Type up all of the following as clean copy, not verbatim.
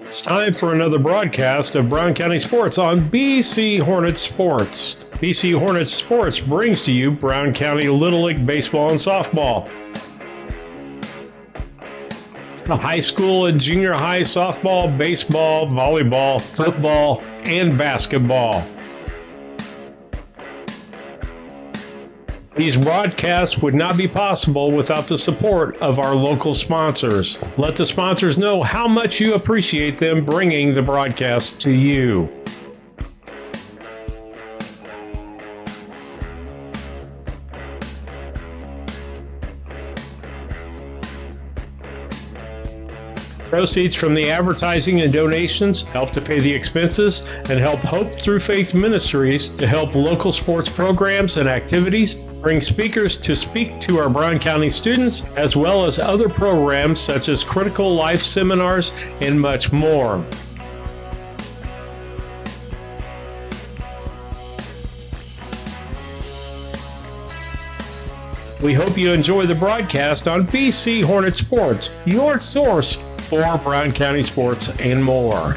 It's time for another broadcast of Brown County Sports on BC Hornets Sports. BC Hornets Sports brings to you Brown County Little League Baseball and Softball. The high school and junior high softball, baseball, volleyball, football, and basketball. These broadcasts would not be possible without the support of our local sponsors. Let the sponsors know how much you appreciate them bringing the broadcast to you. Proceeds from the advertising and donations help to pay the expenses and help Hope Through Faith Ministries to help local sports programs and activities, bring speakers to speak to our Brown County students, as well as other programs such as critical life seminars and much more. We hope you enjoy the broadcast on BC Hornet Sports, your source for Brown County sports and more.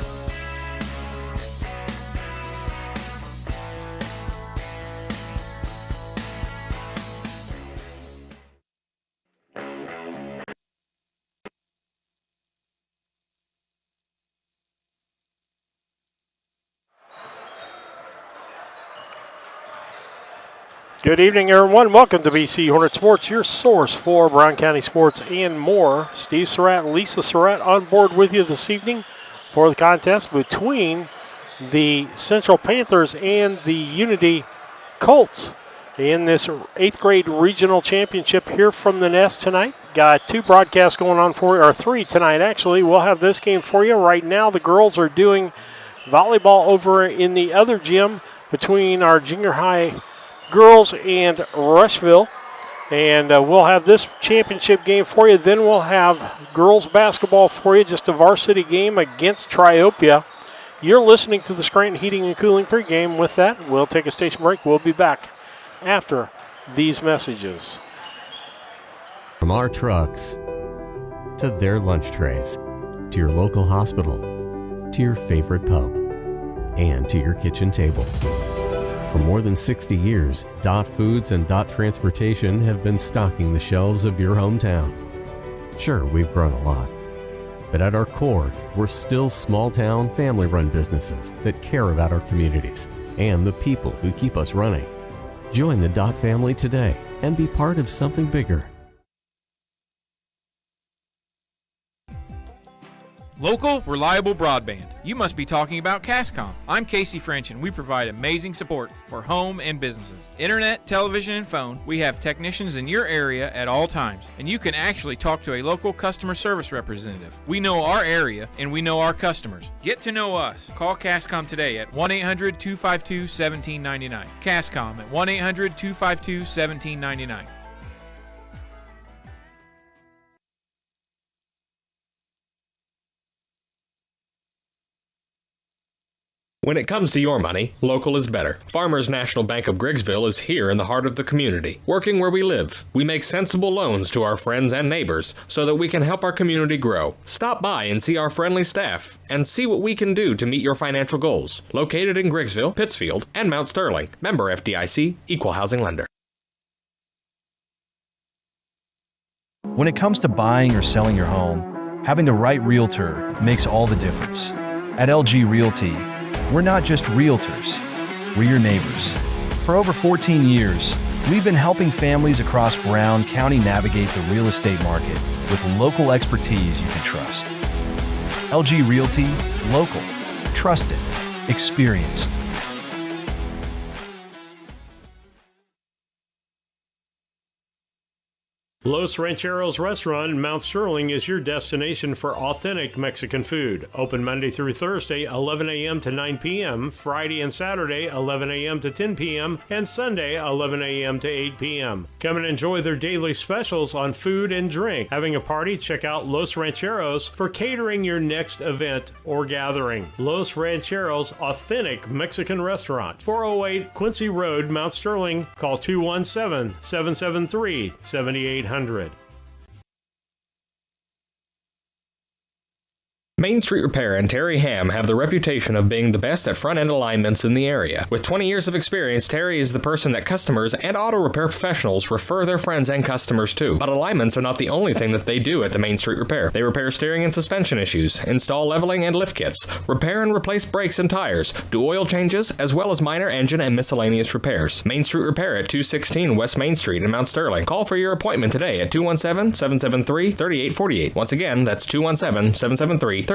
Good evening, everyone. Welcome to BC Hornet Sports, your source for Brown County sports and more. Steve Surratt, Lisa Surratt on board with you this evening for the contest between the Central Panthers and the Unity Colts in this 8th grade regional championship here from the Nest tonight. Got two broadcasts going on for you, or three tonight actually. We'll have this game for you. Right now the girls are doing volleyball over in the other gym between our junior high girls and Rushville, and we'll have this championship game for you. Then we'll have girls basketball for you, just a varsity game against Triopia. You're listening to the Scranton Heating and Cooling pregame. With that, we'll take a station break. We'll be back after these messages. From our trucks to their lunch trays, to your local hospital, to your favorite pub, and to your kitchen table. For more than 60 years, Dot Foods and Dot Transportation have been stocking the shelves of your hometown. Sure, we've grown a lot, but at our core, we're still small-town, family-run businesses that care about our communities and the people who keep us running. Join the Dot family today and be part of something bigger. Local, reliable broadband. You must be talking about Cascom. I'm Casey French, and we provide amazing support for home and businesses. Internet, television, and phone. We have technicians in your area at all times, and you can actually talk to a local customer service representative. We know our area, and we know our customers. Get to know us. Call Cascom today at 1-800-252-1799. Cascom at 1-800-252-1799. When it comes to your money, local is better. Farmers National Bank of Griggsville is here in the heart of the community, working where we live. We make sensible loans to our friends and neighbors so that we can help our community grow. Stop by and see our friendly staff and see what we can do to meet your financial goals. Located in Griggsville, Pittsfield, and Mount Sterling. Member FDIC, Equal Housing Lender. When it comes to buying or selling your home, having the right realtor makes all the difference. At LG Realty, we're not just realtors, we're your neighbors. For over 14 years, we've been helping families across Brown County navigate the real estate market with local expertise you can trust. LG Realty, local, trusted, experienced. Los Rancheros Restaurant in Mount Sterling is your destination for authentic Mexican food. Open Monday through Thursday, 11 a.m. to 9 p.m., Friday and Saturday, 11 a.m. to 10 p.m., and Sunday, 11 a.m. to 8 p.m. Come and enjoy their daily specials on food and drink. Having a party? Check out Los Rancheros for catering your next event or gathering. Los Rancheros Authentic Mexican Restaurant, 408 Quincy Road, Mount Sterling. Call 217-773-7800. Main Street Repair and Terry Ham have the reputation of being the best at front-end alignments in the area. With 20 years of experience, Terry is the person that customers and auto repair professionals refer their friends and customers to. But alignments are not the only thing that they do at the Main Street Repair. They repair steering and suspension issues, install leveling and lift kits, repair and replace brakes and tires, do oil changes, as well as minor engine and miscellaneous repairs. Main Street Repair at 216 West Main Street in Mount Sterling. Call for your appointment today at 217-773-3848. Once again, that's 217-773-3848.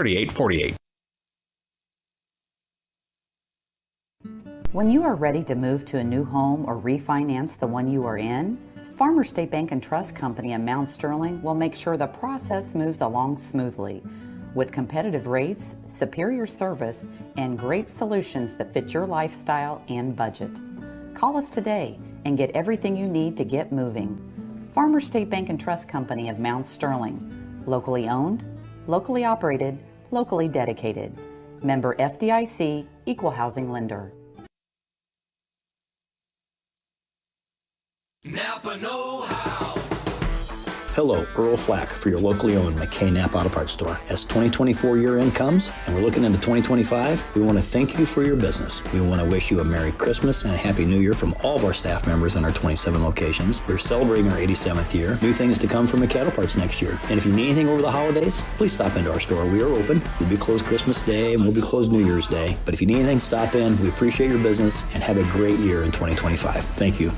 When you are ready to move to a new home or refinance the one you are in, Farmers State Bank and Trust Company in Mount Sterling will make sure the process moves along smoothly. With competitive rates, superior service, and great solutions that fit your lifestyle and budget. Call us today and get everything you need to get moving. Farmers State Bank and Trust Company of Mount Sterling. Locally owned, locally operated, locally dedicated. Member FDIC, Equal Housing Lender. Napa know-how. Hello, Earl Flack for your locally owned McKay Napa Auto Parts store. As 2024 year-end comes and we're looking into 2025, we want to thank you for your business. We want to wish you a Merry Christmas and a Happy New Year from all of our staff members in our 27 locations. We're celebrating our 87th year. New things to come from McKay Auto Parts next year. And if you need anything over the holidays, please stop into our store. We are open. We'll be closed Christmas Day and we'll be closed New Year's Day. But if you need anything, stop in. We appreciate your business and have a great year in 2025. Thank you.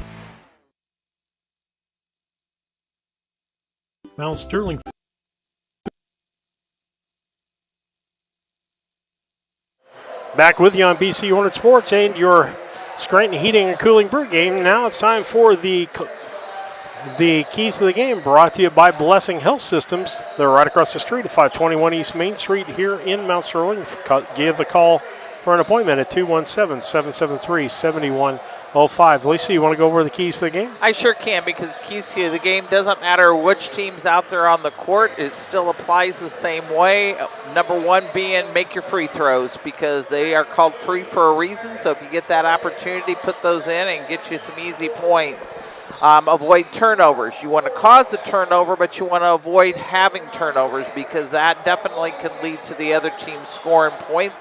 Mount Sterling. Back with you on BC Hornet Sports and your Scranton Heating and Cooling Pregame. Now it's time for the keys to the game, brought to you by Blessing Health Systems. They're right across the street at 521 East Main Street here in Mount Sterling. Give a call for an appointment at 217-773-7105. Lisa, you want to go over the keys to the game? I sure can, because keys to the game doesn't matter which team's out there on the court. It still applies the same way. Number one being make your free throws, because they are called free for a reason. So if you get that opportunity, put those in and get you some easy points. Avoid turnovers. You want to cause the turnover, but you want to avoid having turnovers, because that definitely can lead to the other team scoring points.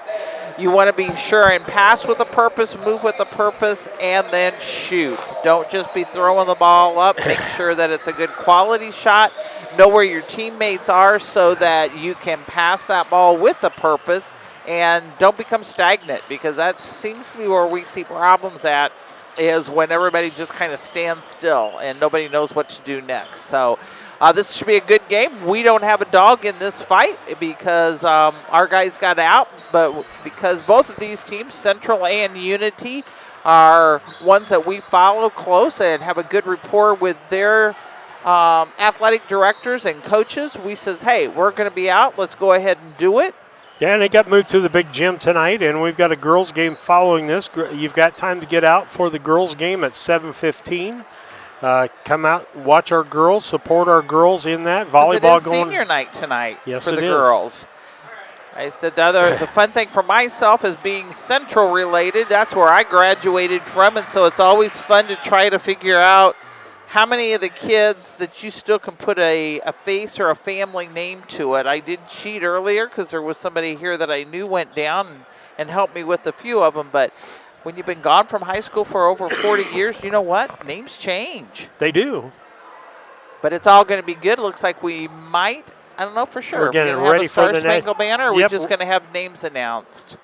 You want to be sure and pass with a purpose, move with a purpose, and then shoot. Don't just be throwing the ball up. Make sure that it's a good quality shot. Know where your teammates are so that you can pass that ball with a purpose, and don't become stagnant, because that seems to be where we see problems at, is when everybody just kind of stands still and nobody knows what to do next. So this should be a good game. We don't have a dog in this fight because our guys got out, but because both of these teams, Central and Unity, are ones that we follow close and have a good rapport with their athletic directors and coaches, we says, hey, we're going to be out. Let's go ahead and do it. Yeah, and they got moved to the big gym tonight, and we've got a girls' game following this. You've got time to get out for the girls' game at 7:15. Come out, watch our girls, support our girls in that. Volleyball it is going. Senior night tonight yes, for the it girls. I said the fun thing for myself is being Central related. That's where I graduated from, and so it's always fun to try to figure out how many of the kids that you still can put a face or a family name to it. I did cheat earlier because there was somebody here that I knew went down and helped me with a few of them. But when you've been gone from high school for over 40 years, you know what? Names change. They do. But it's all going to be good. It looks like we might. I don't know for sure. We're getting ready for the Star-Spangled Banner, or yep. are we just going to have names announced?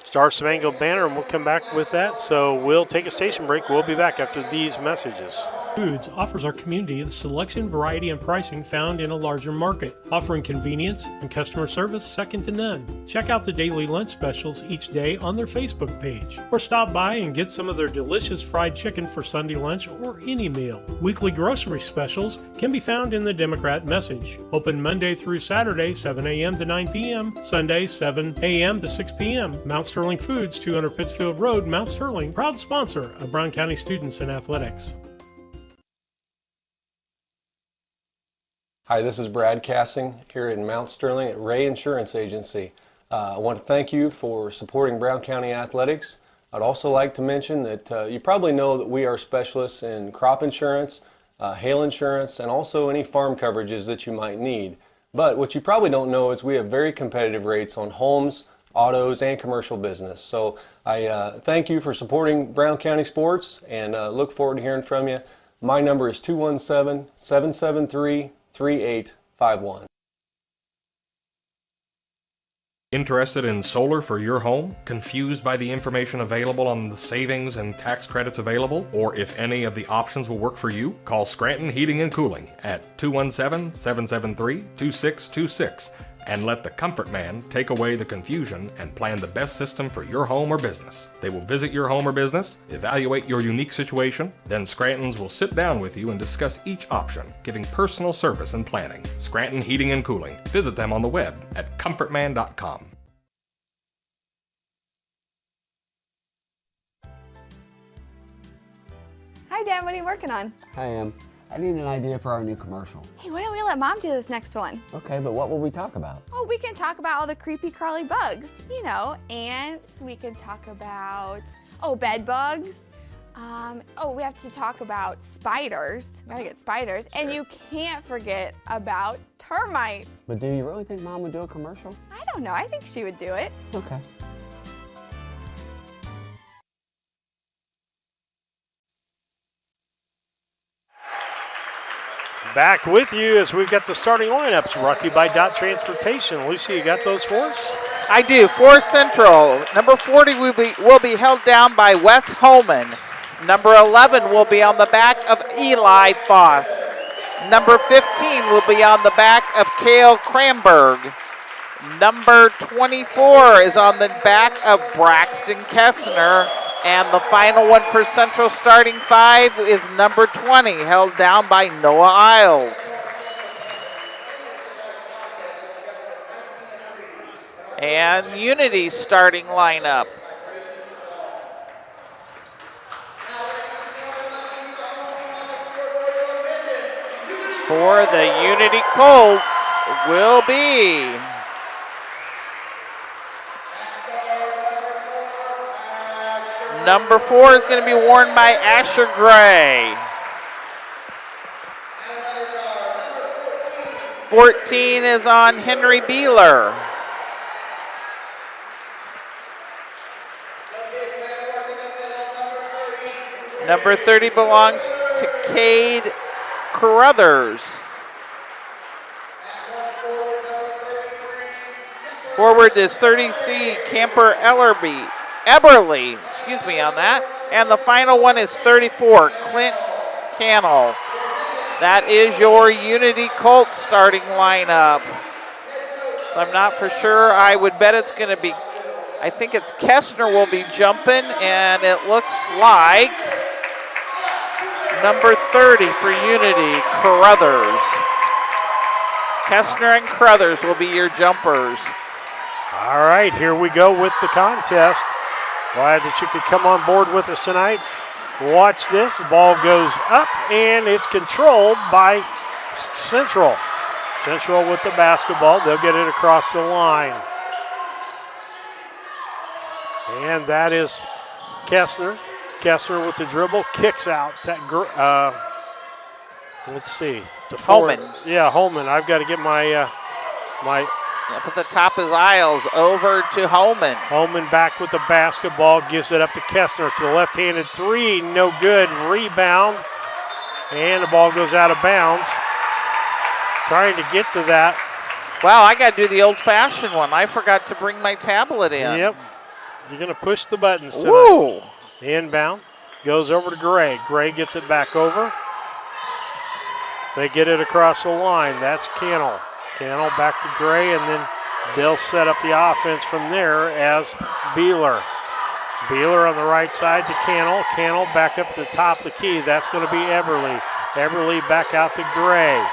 Star-Spangled Banner, and we'll come back with that. So we'll take a station break. We'll be back after these messages. Foods offers our community the selection, variety, and pricing found in a larger market, offering convenience and customer service second to none. Check out the daily lunch specials each day on their Facebook page, or stop by and get some of their delicious fried chicken for Sunday lunch or any meal. Weekly grocery specials can be found in the Democrat Message. Open Monday through Saturday, 7 a.m. to 9 p.m., Sunday, 7 a.m. to 6 p.m. Mount Sterling Foods, 200 Pittsfield Road, Mount Sterling, proud sponsor of Brown County students in athletics. Hi, this is Brad Cassing here in Mount Sterling at Ray Insurance Agency. I want to thank you for supporting Brown County Athletics. I'd also like to mention that you probably know that we are specialists in crop insurance, hail insurance, and also any farm coverages that you might need. But what you probably don't know is we have very competitive rates on homes, autos, and commercial business. So I thank you for supporting Brown County sports and look forward to hearing from you. My number is 217-773-3851. Interested in solar for your home? Confused by the information available on the savings and tax credits available? Or if any of the options will work for you? Call Scranton Heating and Cooling at 217-773-2626 and let the Comfort Man take away the confusion and plan the best system for your home or business. They will visit your home or business, evaluate your unique situation, then Scranton's will sit down with you and discuss each option, giving personal service and planning. Scranton Heating and Cooling. Visit them on the web at comfortman.com. Hi, Dad. What are you working on? Hi, Em. I need an idea for our new commercial. Hey, why don't we let Mom do this next one? Okay, but what will we talk about? Oh, we can talk about all the creepy crawly bugs. You know, ants. We can talk about, bed bugs. We have to talk about spiders. Gotta get spiders. Sure. And you can't forget about termites. But do you really think Mom would do a commercial? I don't know. I think she would do it. Okay. Back with you as we've got the starting lineups brought to you by Dot Transportation. Lucy, you got those for us? I do. For Central, number 40 will be held down by Wes Holman. Number 11 will be on the back of Eli Foss. Number 15 will be on the back of Cale Cranberg. Number 24 is on the back of Braxton Kessner. And the final one for Central starting 5 is number 20, held down by Noah Isles. And Unity starting lineup. For the Unity Colts will be number 4 is going to be worn by Asher Gray. 14 is on Henry Beeler. Number 30 belongs to Cade Carruthers. Forward is 33 Camper Eberly, on that. And the final one is 34, Clint Cannell. That is your Unity Colts starting lineup. I'm not for sure. I would bet it's going to be, I think it's Kessner will be jumping, and it looks like number 30 for Unity, Carruthers. Kessner and Carruthers will be your jumpers. All right, here we go with the contest. Glad that you could come on board with us tonight. Watch this. The ball goes up, and it's controlled by Central. Central with the basketball. They'll get it across the line. And that is Kessner. Kessner with the dribble. Kicks out. Let's see. Holman. Yeah, Holman. I've got to get my Up at the top is Isles, over to Holman. Holman back with the basketball, gives it up to Kessner to the left-handed three, no good. Rebound, and the ball goes out of bounds. Trying to get to that. Wow, I got to do the old-fashioned one. I forgot to bring my tablet in. Yep. You're going to push the buttons tonight. Woo! Inbound, goes over to Gray. Gray gets it back over. They get it across the line. That's Cannell. Cannell back to Gray, and then they'll set up the offense from there as Beeler. Beeler on the right side to Cannell. Cannell back up to the top of the key. That's going to be Eberly. Eberly back out to Gray.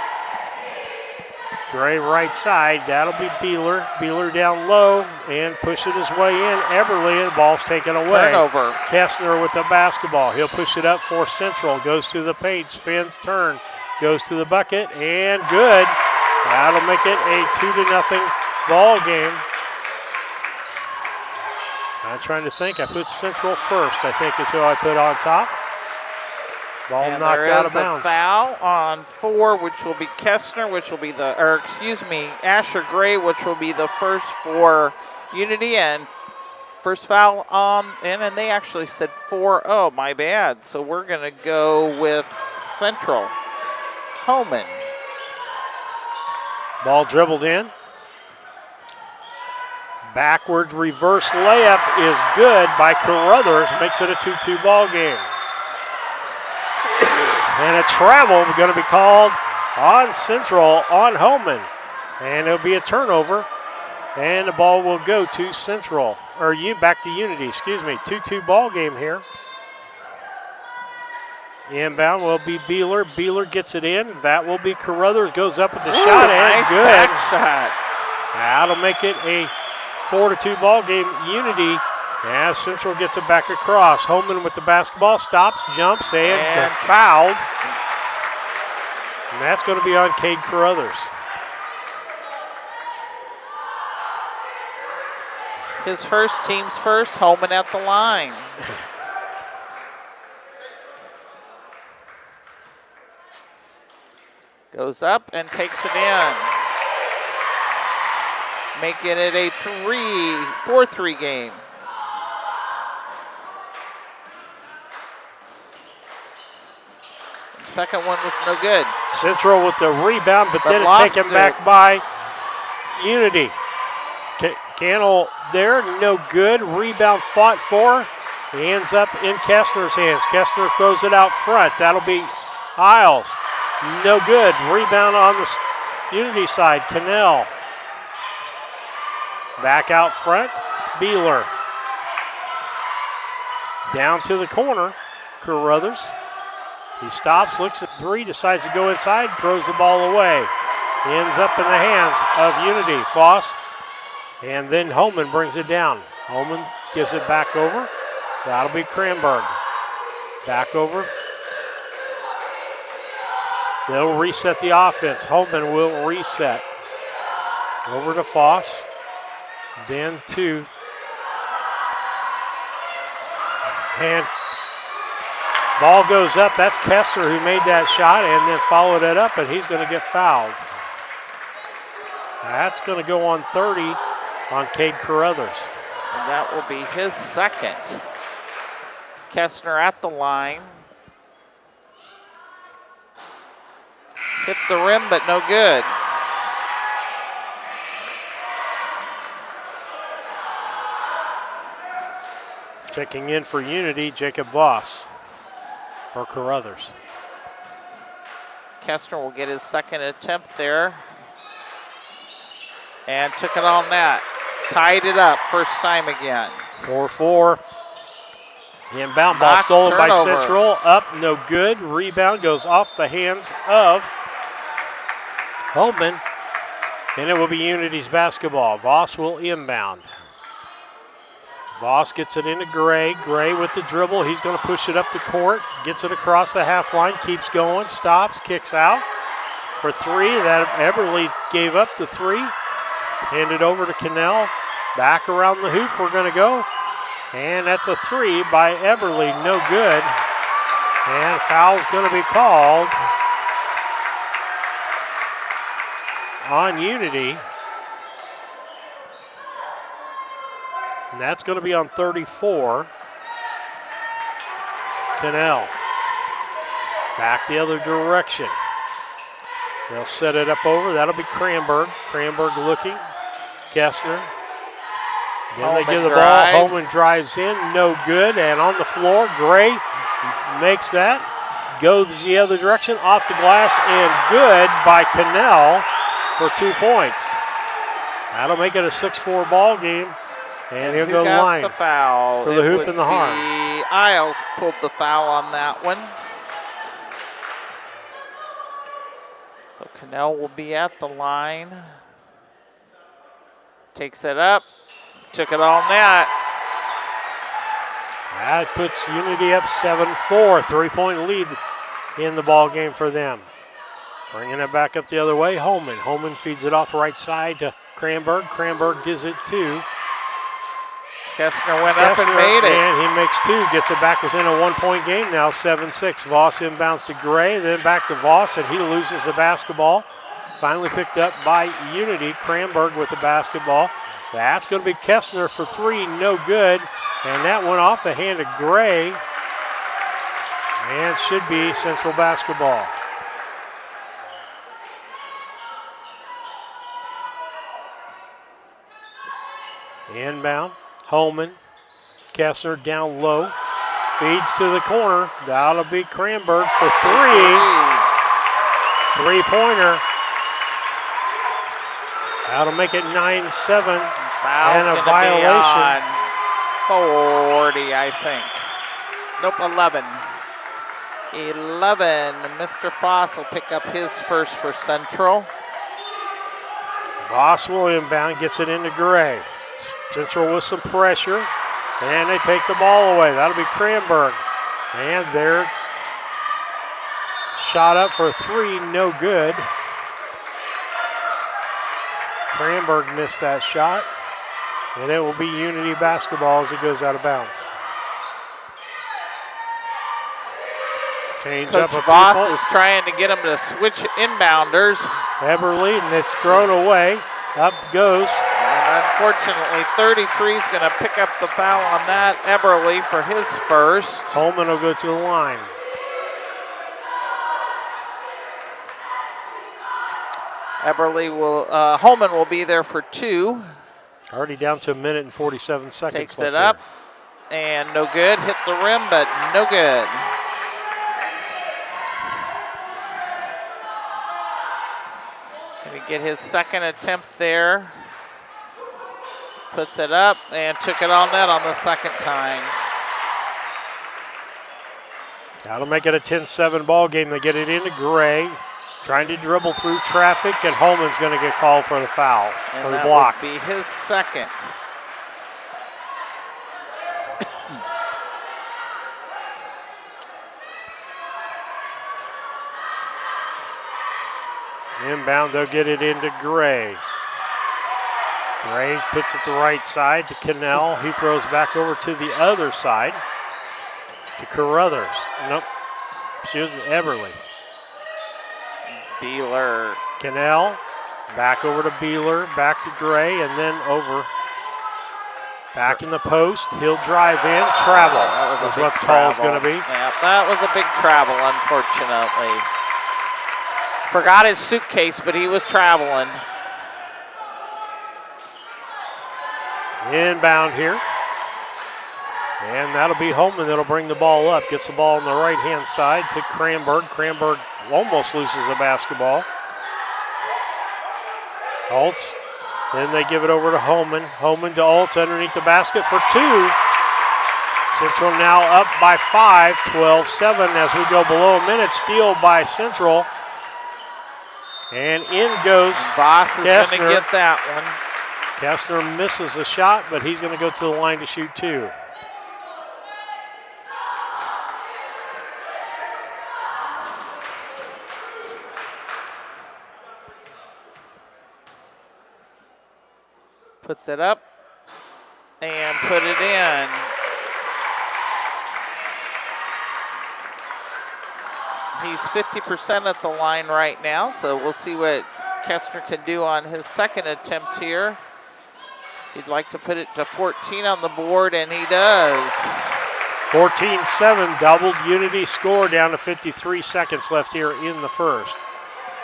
Gray right side. That'll be Beeler. Beeler down low and pushing his way in. Eberly, and the ball's taken away. Turnover. Kessner with the basketball. He'll push it up for Central. Goes to the paint, spins, turn. Goes to the bucket, and good. That'll make it a 2-0 ball game. I'm trying to think. I put Central first, I think is who I put on top. Ball and knocked there out is of bounds. a foul on 4, which will be Kestner, Asher Gray, which will be the first for Unity, and first foul on, and they actually said 4. Oh, my bad. So we're going to go with Central. Homan. Ball dribbled in. Backward reverse layup is good by Carruthers. Makes it a 2-2 ball game. And a travel going to be called on Central on Homan. And it'll be a turnover. And the ball will go to Central. Or back to Unity, 2-2 ball game here. Inbound will be Beeler. Beeler gets it in. That will be Carruthers. Goes up with the shot and nice good. Back shot. That'll make it a 4-2 ball game. Unity as Central gets it back across. Holman with the basketball, stops, jumps, and fouled. And that's going to be on Cade Carruthers. His first, team's first. Holman at the line. Goes up and takes it in. Making it a 4-3 game. Second one was no good. Central with the rebound, but then it's lost taken it. back by Unity. Cannell there, no good. Rebound fought for. He ends up in Kestner's hands. Kestner throws it out front. That'll be Isles. No good. Rebound on the Unity side. Cannell. Back out front. Beeler. Down to the corner. Carruthers. He stops, looks at 3, decides to go inside, throws the ball away. Ends up in the hands of Unity. Foss. And then Holman brings it down. Holman gives it back over. That'll be Cranberg. Back over. They'll reset the offense. Holman will reset. Over to Foss. Then to. And ball goes up. That's Kessler who made that shot and then followed it up, and he's going to get fouled. That's going to go on 30 on Cade Carruthers. And that will be his second. Kestner at the line. Hit the rim, but no good. Checking in for Unity, Jacob Voss for Carruthers. Kestner will get his second attempt there. And took it on that. Tied it up, first time again. 4-4. Inbound ball stolen by Central. Up, no good. Rebound goes off the hands of Holman. And it will be Unity's basketball. Voss will inbound. Voss gets it into Gray. Gray with the dribble. He's going to push it up the court. Gets it across the half line. Keeps going. Stops. Kicks out for 3. That Eberly gave up the 3. Handed over to Cannell. Back around the hoop we're going to go. And that's a 3 by Eberly. No good. And foul's going to be called on Unity. And that's going to be on 34. Cannell. Back the other direction. They'll set it up over. That'll be Cranberg. Cranberg looking. Kestner. Then they give the ball. Holman drives in. No good. And on the floor, Gray makes that. Goes the other direction. Off the glass and good by Cannell for 2 points. That'll make it a 6-4 ball game. And he'll go line the foul? for the hoop and the harm. Isles pulled the foul on that one. So Cannell will be at the line. Takes it up. Took it all net. That puts Unity up 7-4. 3-point lead in the ball game for them. Bringing it back up the other way, Holman. Holman feeds it off right side to Cranberg. Cranberg gives it to Kestner went up and made it. And he makes two, gets it back within a 1-point game now, 7-6. Voss inbounds to Gray, then back to Voss, and he loses the basketball. Finally picked up by Unity. Cranberg with the basketball. That's going to be Kestner for three, no good. And that went off the hand of Gray. And should be Central basketball. Inbound. Holman. Kestner down low. Feeds to the corner. That'll be Cranberg for three. Three-pointer. That'll make it 9-7. And a violation. 40, I think. Nope, 11. 11. Mr. Foss will pick up his first for Central. Voss will inbound, gets it into Gray. Central with some pressure. And they take the ball away. That'll be Cranberg. And they're shot up for three, no good. Cranberg missed that shot. And it will be Unity basketball as it goes out of bounds. Change Coach up a Voss people. is trying to get them to switch inbounders. Eberly, and it's thrown away. Up goes. And unfortunately, 33 is going to pick up the foul on that. Eberly for his first. Holman will go to the line. Holman will be there for two. Already down to 1 minute and 47 seconds. Takes it up, and no good. Hit the rim, but no good. Going to get his second attempt there. Puts it up and took it all net on the second time. That'll make it a 10-7 ball game. They get it into Gray. Trying to dribble through traffic, and Holman's going to get called for the foul, for the block. Would be his second. Inbound, they'll get it into Gray. Gray puts it to the right side to Cannell. He throws back over to the other side to Carruthers. Nope, excuse me, Eberly. Beeler. Cannell, back over to Beeler, back to Gray, and then over. Back in the post, he'll drive in, travel. That was what the call's going to be. Yeah, that was a big travel, unfortunately. Forgot his suitcase, but he was traveling. Inbound here. And that'll be Holman that'll bring the ball up. Gets the ball on the right-hand side to Cranberg. Cranberg almost loses the basketball. Oltz. Then they give it over to Holman. Holman to Oltz underneath the basket for two. Central now up by 5, 12-7 as we go below a minute. Steal by Central. And in goes Voss is going to Kestner. get that one. Kestner misses the shot, but he's going to go to the line to shoot two. Puts it up and put it in. He's 50% at the line right now, so we'll see what Kestner can do on his second attempt here. He'd like to put it to 14 on the board, and he does. 14-7, doubled Unity score down to 53 seconds left here in the first.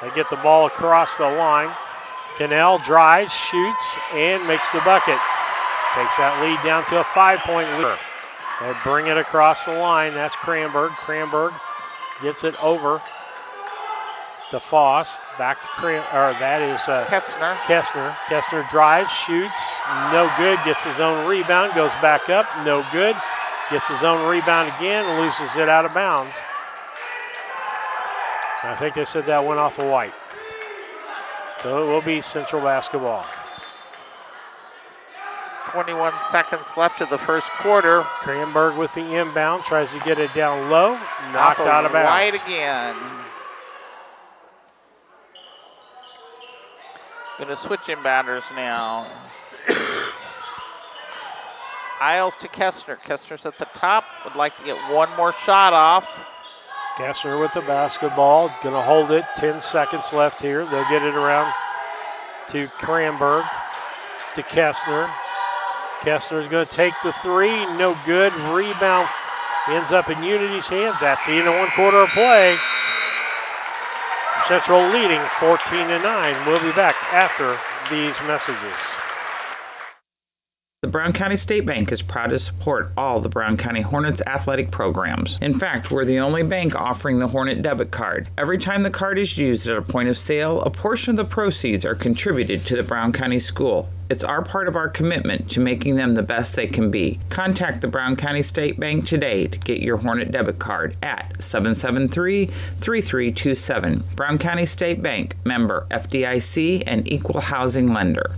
They get the ball across the line. Cannell drives, shoots, and makes the bucket. Takes that lead down to a 5-point lead. They bring it across the line. That's Cranberg. Cranberg gets it over to Foss. Back to Kestner. Kestner drives, shoots, no good. Gets his own rebound, goes back up, no good. Gets his own rebound again, loses it out of bounds. I think they said that went off of White. So it will be Central basketball. 21 seconds left of the first quarter. Cranberg with the inbound, tries to get it down low, knocked out of bounds. White again. Going to switch inbounders now. Isles to Kestner. Kestner's at the top. Would like to get one more shot off. Kestner with the basketball. Going to hold it. 10 seconds left here. They'll get it around to Cranberg. To Kestner. Kestner's going to take the three. No good. Rebound ends up in Unity's hands. That's the end of 1 quarter of play. Central leading 14-9. We'll be back after these messages. The Brown County State Bank is proud to support all the Brown County Hornets athletic programs. In fact, we're the only bank offering the Hornet debit card. Every time the card is used at a point of sale, a portion of the proceeds are contributed to the Brown County School. It's our part of our commitment to making them the best they can be. Contact the Brown County State Bank today to get your Hornet debit card at 773-3327. Brown County State Bank, member FDIC and equal housing lender.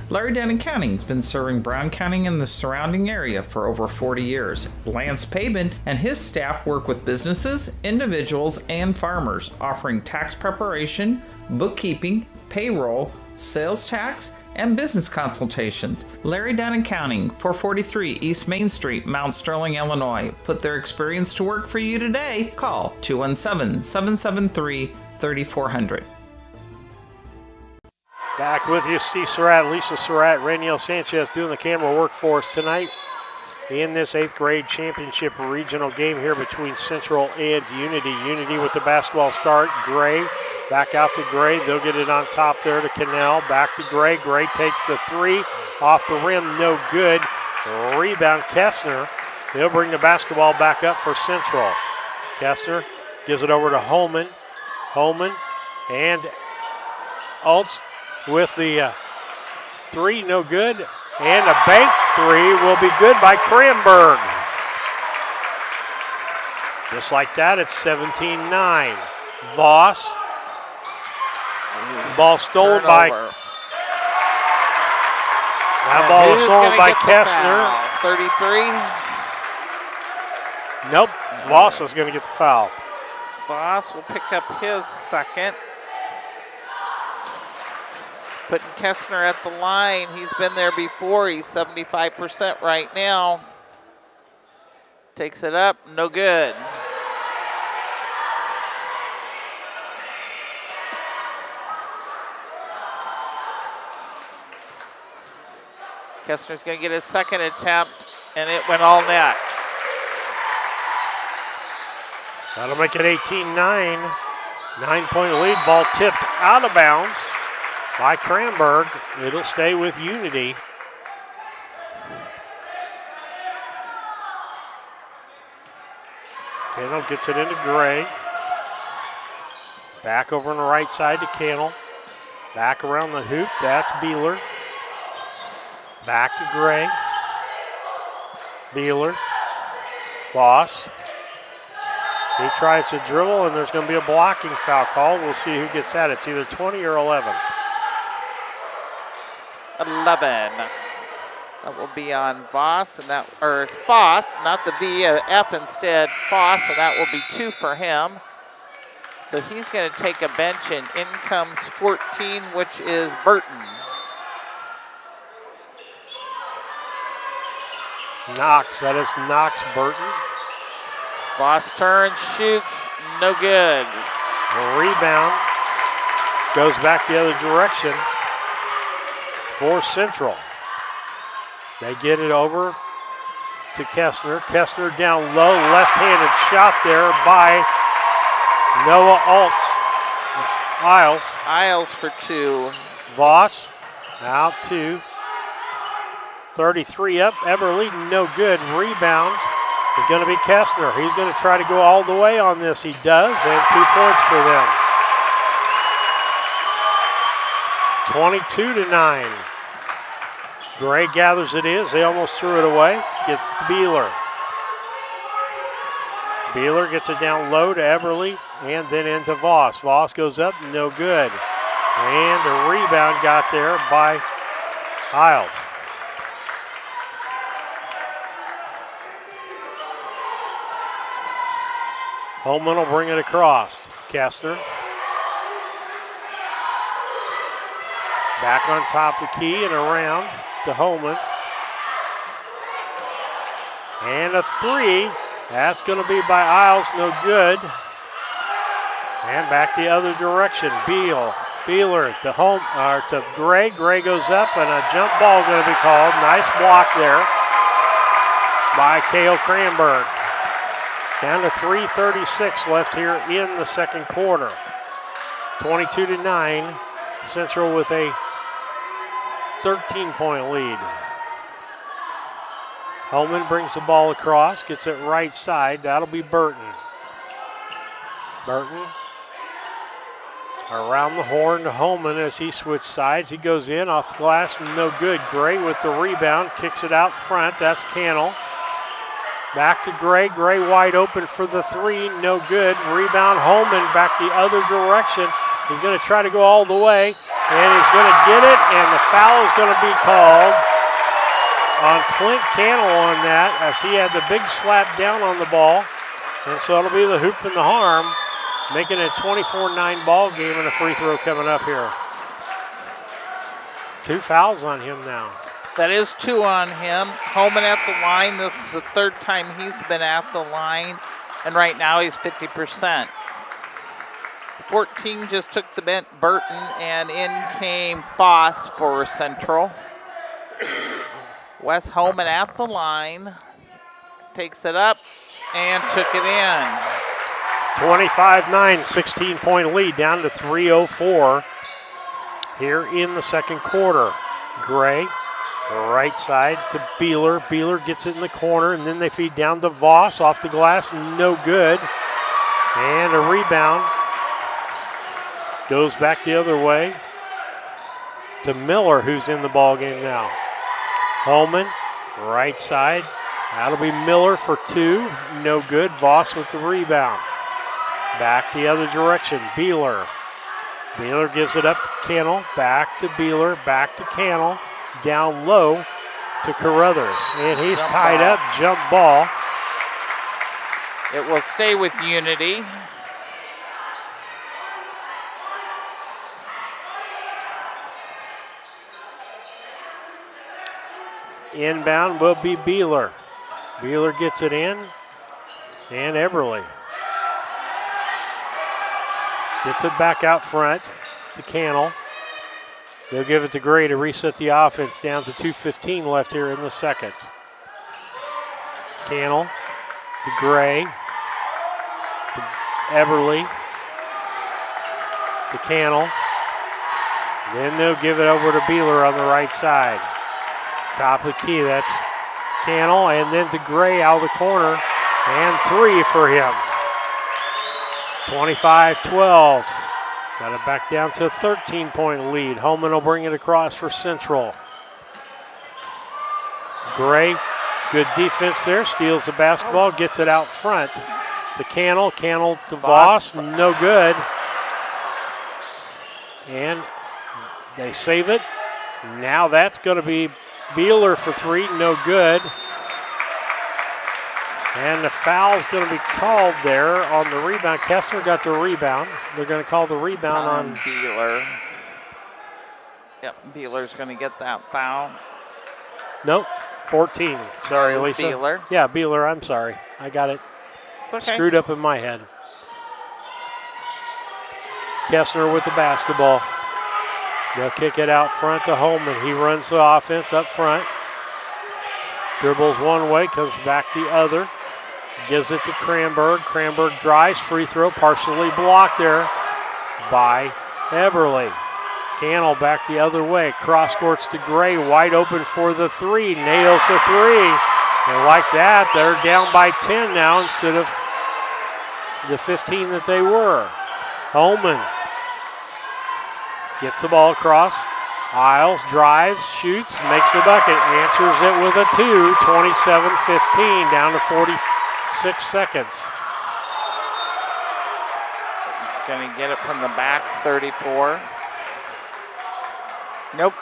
Larry Denton Accounting has been serving Brown County and the surrounding area for over 40 years. Lance Pabin and his staff work with businesses, individuals, and farmers, offering tax preparation, bookkeeping, payroll, sales tax, and business consultations. Larry Denton Accounting, 443 East Main Street, Mount Sterling, Illinois. Put their experience to work for you today. Call 217-773-3400. Back with you, Steve Surratt, Lisa Surratt, Raniel Sanchez doing the camera work for us tonight in this 8th grade championship regional game here between Central and Unity. Unity with the basketball start. Gray back out to Gray. They'll get it on top there to Cannell. Back to Gray. Gray takes the three off the rim. No good. Rebound Kestner. They'll bring the basketball back up for Central. Kestner gives it over to Holman. Holman and Altz with the three, no good. And a bank three will be good by Cranberg. Just like that, it's 17-9. Voss. Ball stolen by... That ball is stolen by Kestner. 33. Nope, Voss is going to get the foul. Voss will pick up his second. Putting Kestner at the line. He's been there before. He's 75% right now. Takes it up. No good. Kestner's going to get his second attempt, and it went all net. That'll make it 18-9. 9-point lead. Ball tipped out of bounds by Cranberg. It'll stay with Unity. Cannell gets it into Gray. Back over on the right side to Cannell. Back around the hoop. That's Beeler. Back to Gray. Beeler. Voss. He tries to dribble, and there's going to be a blocking foul call. We'll see who gets that. It's either 20 or 11. 11. That will be on Voss, and that, or Foss, not the V, F instead, Foss, and that will be 2 for him. So he's going to take a bench, and in comes 14, which is Burton. Knox, that is Knox Burton. Voss turns, shoots, no good. A rebound goes back the other direction for Central. They get it over to Kestner. Kestner down low, left-handed shot there by Noah Isles. Isles for 2. Voss out to 33 up. Eberly, no good. Rebound is going to be Kestner. He's going to try to go all the way on this. He does, and 2 points for them. 22-9. Gray gathers it in. They almost threw it away. Gets to Beeler. Beeler gets it down low to Eberly and then into Voss. Voss goes up, no good. And a rebound got there by Isles. Holman will bring it across. Kestner. Back on top of the key and around to Holman. And a three. That's going to be by Isles, no good. And back the other direction. Beeler to Gray. Gray goes up and a jump ball going to be called. Nice block there by Cale Cranberg. Down to 3:36 left here in the second quarter. 22-9. Central with a 13-point lead. Holman brings the ball across, gets it right side. That'll be Burton. Burton around the horn to Holman as he switches sides. He goes in off the glass, no good. Gray with the rebound, kicks it out front. That's Cannell. Back to Gray. Gray wide open for the three, no good. Rebound Holman back the other direction. He's going to try to go all the way, and he's going to get it, and the foul is going to be called on Clint Cannell on that as he had the big slap down on the ball. And so it'll be the hoop and the harm, making it a 24-9 ball game and a free throw coming up here. 2 fouls on him now. That is 2 on him. Holman at the line. This is the 3rd time he's been at the line, and right now he's 50%. 14 just took the bent Burton, and in came Foss for Central. Wes Holman at the line, takes it up and took it in. 25-9, 16-point lead, down to 3:04 here in the second quarter. Gray, right side to Beeler. Beeler gets it in the corner, and then they feed down to Voss off the glass, no good. And a rebound goes back the other way to Miller, who's in the ball game now. Holman, right side. That'll be Miller for 2. No good. Voss with the rebound. Back the other direction. Beeler. Beeler gives it up to Cannell. Back to Beeler. Back to Cannell. Down low to Carruthers. And he's tied up. Jump ball. It will stay with Unity. Inbound will be Beeler. Beeler gets it in, and Eberly gets it back out front to Cannell. They'll give it to Gray to reset the offense down to 2:15 left here in the second. Cannell to Gray, to Eberly, to Cannell. Then they'll give it over to Beeler on the right side. Top of the key, that's Cannell, and then to Gray out of the corner, and 3 for him. 25-12. Got it back down to a 13-point lead. Holman will bring it across for Central. Gray, good defense there, steals the basketball, gets it out front to Cannell. Cannell to Voss, no good. And they save it. Now that's going to be Beeler for 3, no good. And the foul is going to be called there on the rebound. Kessler got the rebound. They're going to call the rebound on Beeler. Yep, Beeler's going to get that foul. Nope, 14. Sorry, Lisa. Beeler. Yeah, Beeler, I'm sorry. I got it screwed up in my head. Kessler with the basketball. They'll kick it out front to Holman. He runs the offense up front. Dribbles one way, comes back the other. Gives it to Cranberg. Cranberg drives, free throw, partially blocked there by Eberly. Cannell back the other way. Cross courts to Gray, wide open for the 3. Nails the 3. And like that, they're down by 10 now instead of the 15 that they were. Holman gets the ball across. Isles drives, shoots, makes the bucket, answers it with a 2, 27-15, down to 46 seconds. Going to get it from the back, 34. Nope.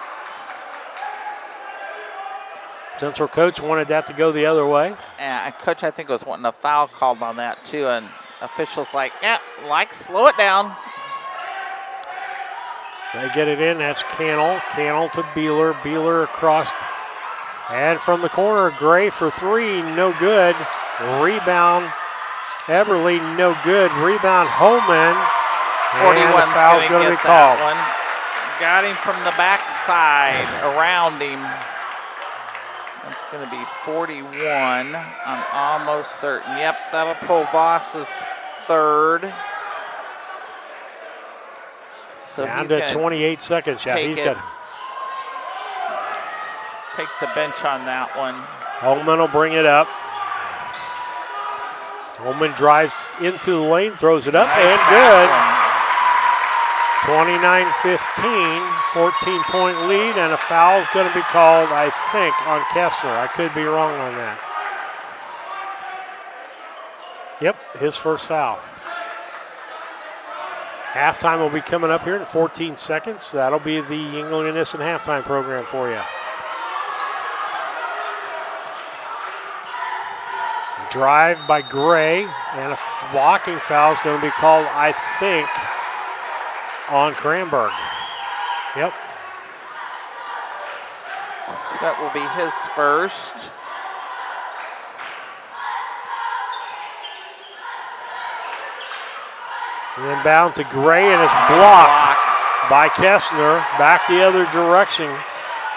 Central coach wanted that to go the other way. And coach, I think, was wanting a foul called on that too, and officials slow it down. They get it in. That's Cannell. Cannell to Beeler. Beeler across. And from the corner, Gray for three. No good. Rebound. Eberly, no good. Rebound, Holman. 41's and the foul's going to be called. One. Got him from the backside, around him. That's going to be 41. I'm almost certain. Yep, that'll pull Voss's third. So down to 28 seconds. Yeah, he's got. Take the bench on that one. Holman will bring it up. Holman drives into the lane, throws it up, nice, and good. 29-15, 14-point lead, and a foul's going to be called, I think, on Kessler. I could be wrong on that. Yep, his first foul. Halftime will be coming up here in 14 seconds. That'll be the England Innocent halftime program for you. Drive by Gray, and a blocking foul is going to be called, I think, on Cranberg. Yep. That will be his first. And inbound to Gray, and it's blocked by Kessner. Back the other direction.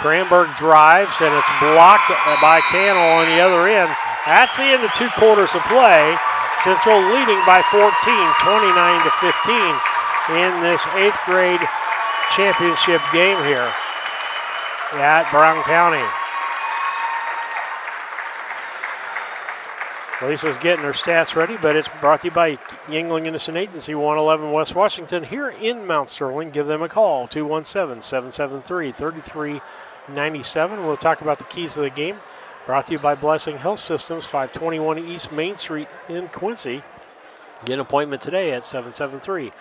Cranberg drives, and it's blocked by Cannell on the other end. That's the end of 2 quarters of play. Central leading by 14, 29-15 in this 8th grade championship game here at Brown County. Lisa's getting her stats ready, but it's brought to you by Yingling Innocent Agency, 111 West Washington here in Mount Sterling. Give them a call, 217-773-3397. We'll talk about the keys to the game. Brought to you by Blessing Health Systems, 521 East Main Street in Quincy. Get an appointment today at 773-7105.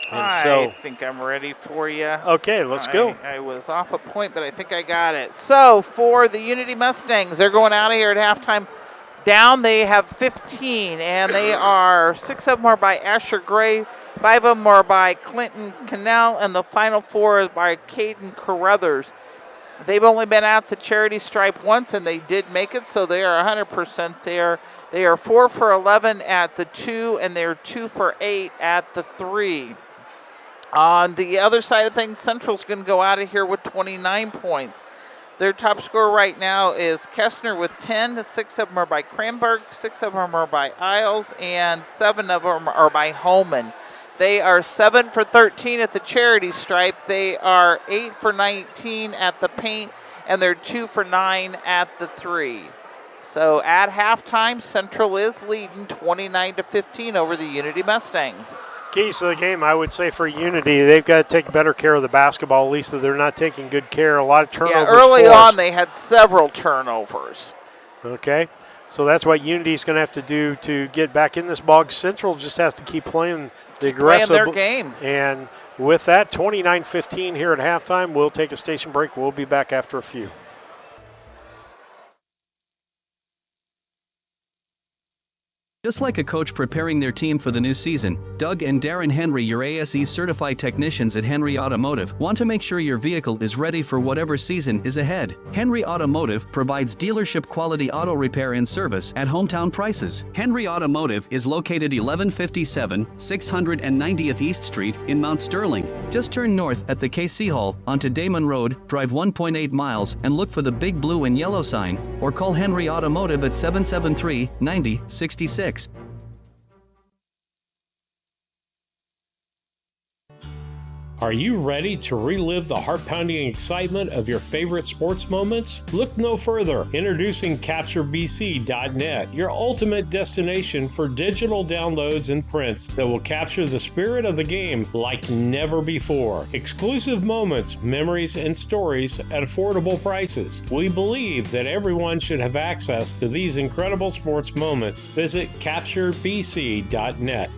I think I'm ready for you. Okay, let's go. I was off a point, but I think I got it. So for the Unity Mustangs, they're going out of here at halftime. Down, they have 15, and they are 6 of them are by Asher Gray, 5 of them are by Clinton Cannell, and the final 4 is by Caden Carruthers. They've only been at the charity stripe once, and they did make it, so they are 100% there. They are 4 for 11 at the 2, and they're 2 for 8 at the 3. On the other side of things, Central's going to go out of here with 29 points. Their top scorer right now is Kessner with 10. 6 of them are by Cranberg, 6 of them are by Isles, and 7 of them are by Holman. They are 7 for 13 at the charity stripe. They are 8 for 19 at the paint, and they're 2 for 9 at the 3. So at halftime, Central is leading 29-15 over the Unity Mustangs. Keys to the game, I would say for Unity, they've got to take better care of the basketball. Lisa, they're not taking good care. A lot of turnovers. Yeah, early on they had several turnovers. Okay, so that's what Unity's going to have to do to get back in this ball. Central just has to keep playing the aggressive their game. And with that, 29-15 here at halftime. We'll take a station break. We'll be back after a few. Just like a coach preparing their team for the new season, Doug and Darren Henry, your ASE certified technicians at Henry Automotive, want to make sure your vehicle is ready for whatever season is ahead. Henry Automotive provides dealership quality auto repair and service at hometown prices. Henry Automotive is located 1157 690th East Street in Mount Sterling. Just turn north at the KC Hall onto Damon Road, drive 1.8 miles, and look for the big blue and yellow sign, or call Henry Automotive at 773-9066. Are you ready to relive the heart-pounding excitement of your favorite sports moments? Look no further. Introducing CaptureBC.net, your ultimate destination for digital downloads and prints that will capture the spirit of the game like never before. Exclusive moments, memories, and stories at affordable prices. We believe that everyone should have access to these incredible sports moments. Visit CaptureBC.net.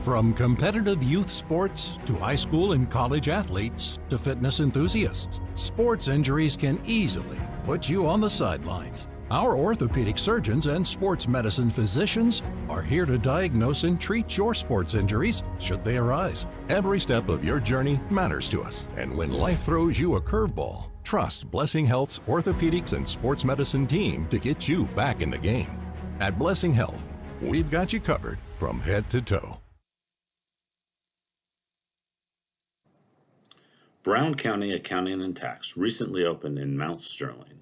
From competitive youth sports to high school and college athletes to fitness enthusiasts, sports injuries can easily put you on the sidelines. Our orthopedic surgeons and sports medicine physicians are here to diagnose and treat your sports injuries should they arise. Every step of your journey matters to us. And when life throws you a curveball, trust Blessing Health's orthopedics and sports medicine team to get you back in the game. At Blessing Health, we've got you covered from head to toe. Brown County Accounting and Tax recently opened in Mount Sterling.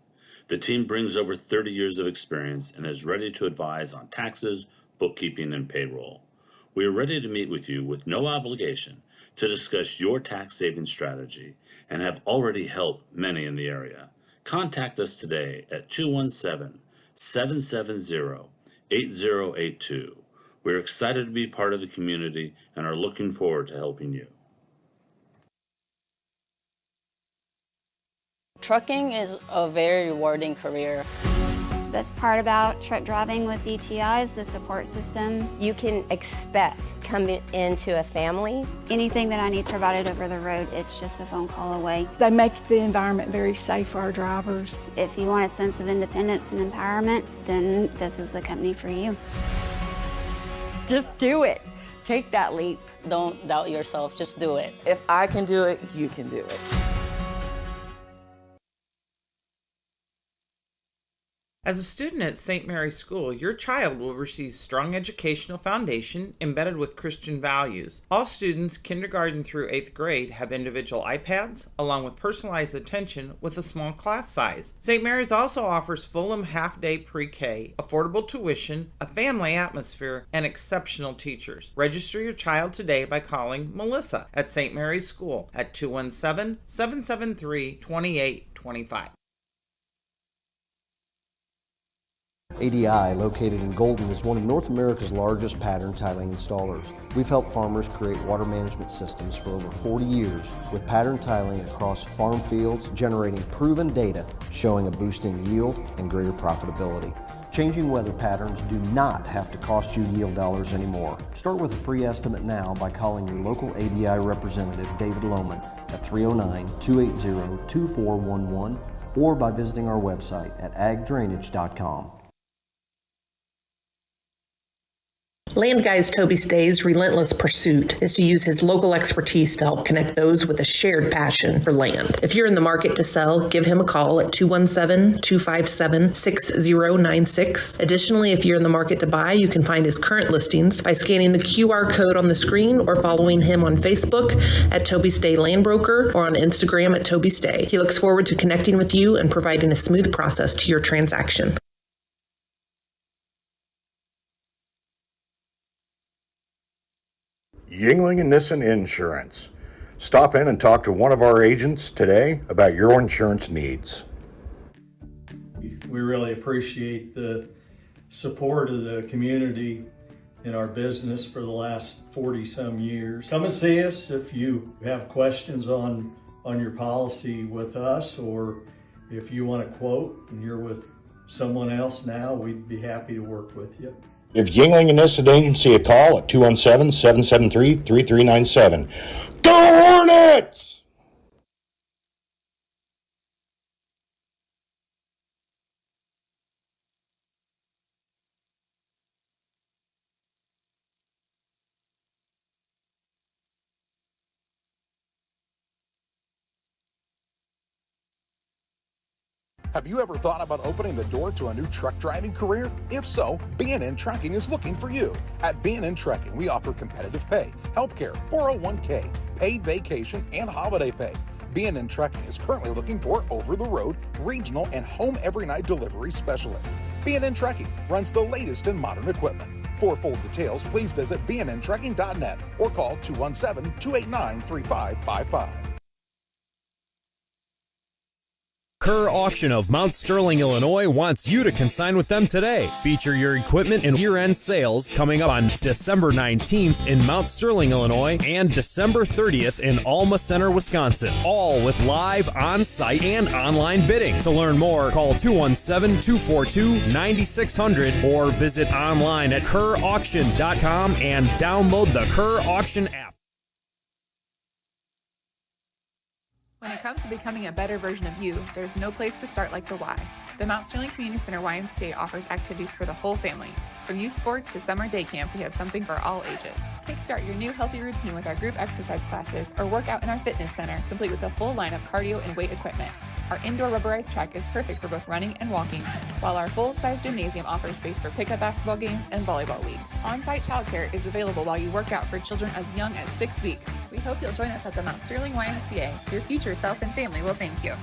The team brings over 30 years of experience and is ready to advise on taxes, bookkeeping, and payroll. We are ready to meet with you with no obligation to discuss your tax saving strategy and have already helped many in the area. Contact us today at 217-770-8082. We're excited to be part of the community and are looking forward to helping you. Trucking is a very rewarding career. Best part about truck driving with DTI is the support system. You can expect coming into a family. Anything that I need provided over the road, it's just a phone call away. They make the environment very safe for our drivers. If you want a sense of independence and empowerment, then this is the company for you. Just do it. Take that leap. Don't doubt yourself, just do it. If I can do it, you can do it. As a student at St. Mary's School, your child will receive strong educational foundation embedded with Christian values. All students, kindergarten through 8th grade, have individual iPads, along with personalized attention with a small class size. St. Mary's also offers Fulham half-day pre-K, affordable tuition, a family atmosphere, and exceptional teachers. Register your child today by calling Melissa at St. Mary's School at 217-773-2825. ADI, located in Golden, is one of North America's largest pattern tiling installers. We've helped farmers create water management systems for over 40 years with pattern tiling across farm fields, generating proven data showing a boost in yield and greater profitability. Changing weather patterns do not have to cost you yield dollars anymore. Start with a free estimate now by calling your local ADI representative, David Lohman, at 309-280-2411 or by visiting our website at agdrainage.com. Land Guy's Toby Stay's relentless pursuit is to use his local expertise to help connect those with a shared passion for land. If you're in the market to sell, give him a call at 217-257-6096. Additionally, if you're in the market to buy, you can find his current listings by scanning the QR code on the screen or following him on Facebook at Toby Stay Land Broker or on Instagram at Toby Stay. He looks forward to connecting with you and providing a smooth process to your transaction. Yingling and Nissen Insurance. Stop in and talk to one of our agents today about your insurance needs. We really appreciate the support of the community in our business for the last 40-some years. Come and see us if you have questions on your policy with us, or if you want a quote and you're with someone else now, we'd be happy to work with you. Give Yingling and Nissen Agency a call at 217-773-3397. Go Hornets! Have you ever thought about opening the door to a new truck driving career? If so, B&N Trucking is looking for you. At B&N Trucking, we offer competitive pay, healthcare, 401k, paid vacation, and holiday pay. B&N Trucking is currently looking for over-the-road, regional, and home every night delivery specialists. B&N Trucking runs the latest in modern equipment. For full details, please visit bnntrucking.net or call 217-289-3555. Kerr Auction of Mount Sterling, Illinois wants you to consign with them today. Feature your equipment in year-end sales coming up on December 19th in Mount Sterling, Illinois and December 30th in Alma Center, Wisconsin. All with live on-site and online bidding. To learn more, call 217-242-9600 or visit online at kerrauction.com and download the Kerr Auction app. When it comes to becoming a better version of you, there's no place to start like the Y. The Mount Sterling Community Center YMCA offers activities for the whole family. From youth sports to summer day camp, we have something for all ages. Kickstart your new healthy routine with our group exercise classes or work out in our fitness center, complete with a full line of cardio and weight equipment. Our indoor rubberized track is perfect for both running and walking, while our full-size gymnasium offers space for pickup basketball games and volleyball leagues. On-site childcare is available while you work out for children as young as 6 weeks. We hope you'll join us at the Mount Sterling YMCA. Your future self and family will thank you.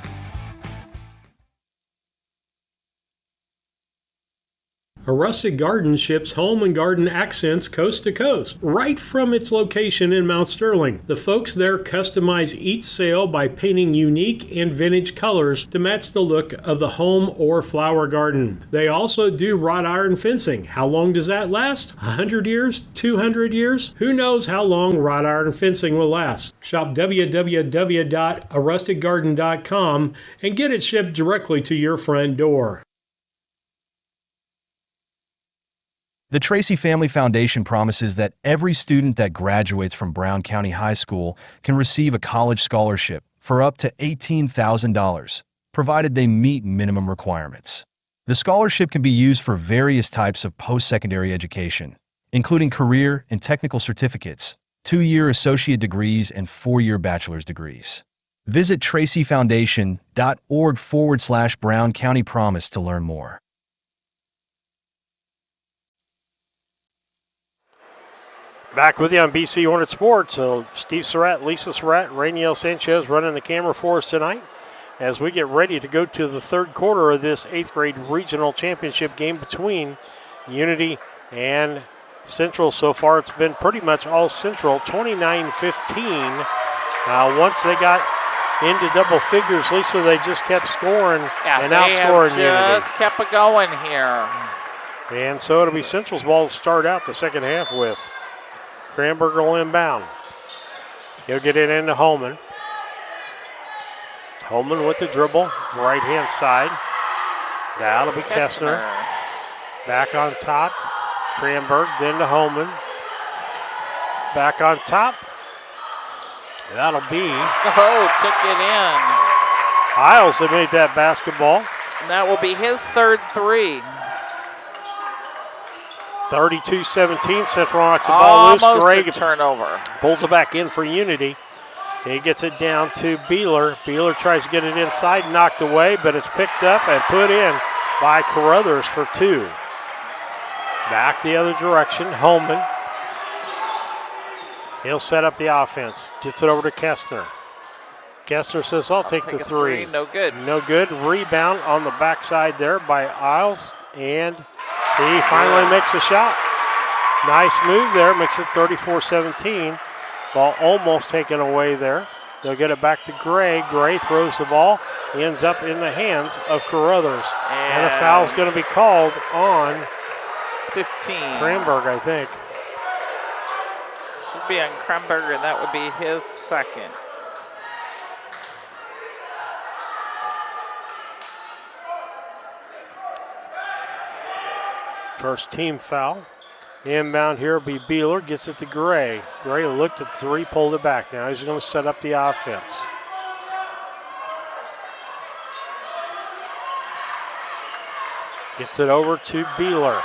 A Rustic Garden ships home and garden accents coast to coast, right from its location in Mount Sterling. The folks there customize each sail by painting unique and vintage colors to match the look of the home or flower garden. They also do wrought iron fencing. How long does that last? 100 years? 200 years? Who knows how long wrought iron fencing will last? Shop www.arusticgarden.com and get it shipped directly to your front door. The Tracy Family Foundation promises that every student that graduates from Brown County High School can receive a college scholarship for up to $18,000, provided they meet minimum requirements. The scholarship can be used for various types of post-secondary education, including career and technical certificates, 2-year associate degrees, and 4-year bachelor's degrees. Visit tracyfoundation.org/Brown County Promise to learn more. Back with you on BC Hornet Sports. So Steve Surratt, Lisa Surratt, Rainiel Sanchez running the camera for us tonight as we get ready to go to the third quarter of this 8th grade regional championship game between Unity and Central. So far it's been pretty much all Central, 29-15. Once they got into double figures, Lisa, they just kept scoring and outscoring Unity. They just kept it going here. And so it'll be Central's ball to start out the second half with. Cranberger will inbound. He'll get it into Holman. Holman with the dribble, right-hand side. That'll be Kessner. Back on top. Cranberg, then to Holman. Back on top. That'll be... Oh, took it in. Isles that made that basketball. And that will be his third three. 32-17, Central knocks the ball loose. Almost a turnover. Pulls it back in for Unity. He gets it down to Beeler. Beeler tries to get it inside, knocked away, but it's picked up and put in by Carruthers for 2. Back the other direction, Holman. He'll set up the offense. Gets it over to Kessner. Kessner says, I'll take the three. No good. No good. Rebound on the backside there by Isles, and he finally makes a shot. Nice move there, makes it 34-17. Ball almost taken away there. They'll get it back to Gray. Gray throws the ball, ends up in the hands of Carruthers. And a foul's going to be called on 15. Cranberg, I think. Should be on Cranberger, and that would be his second. First team foul. Inbound here will be Beeler. Gets it to Gray. Gray looked at the three, pulled it back. Now he's going to set up the offense. Gets it over to Beeler.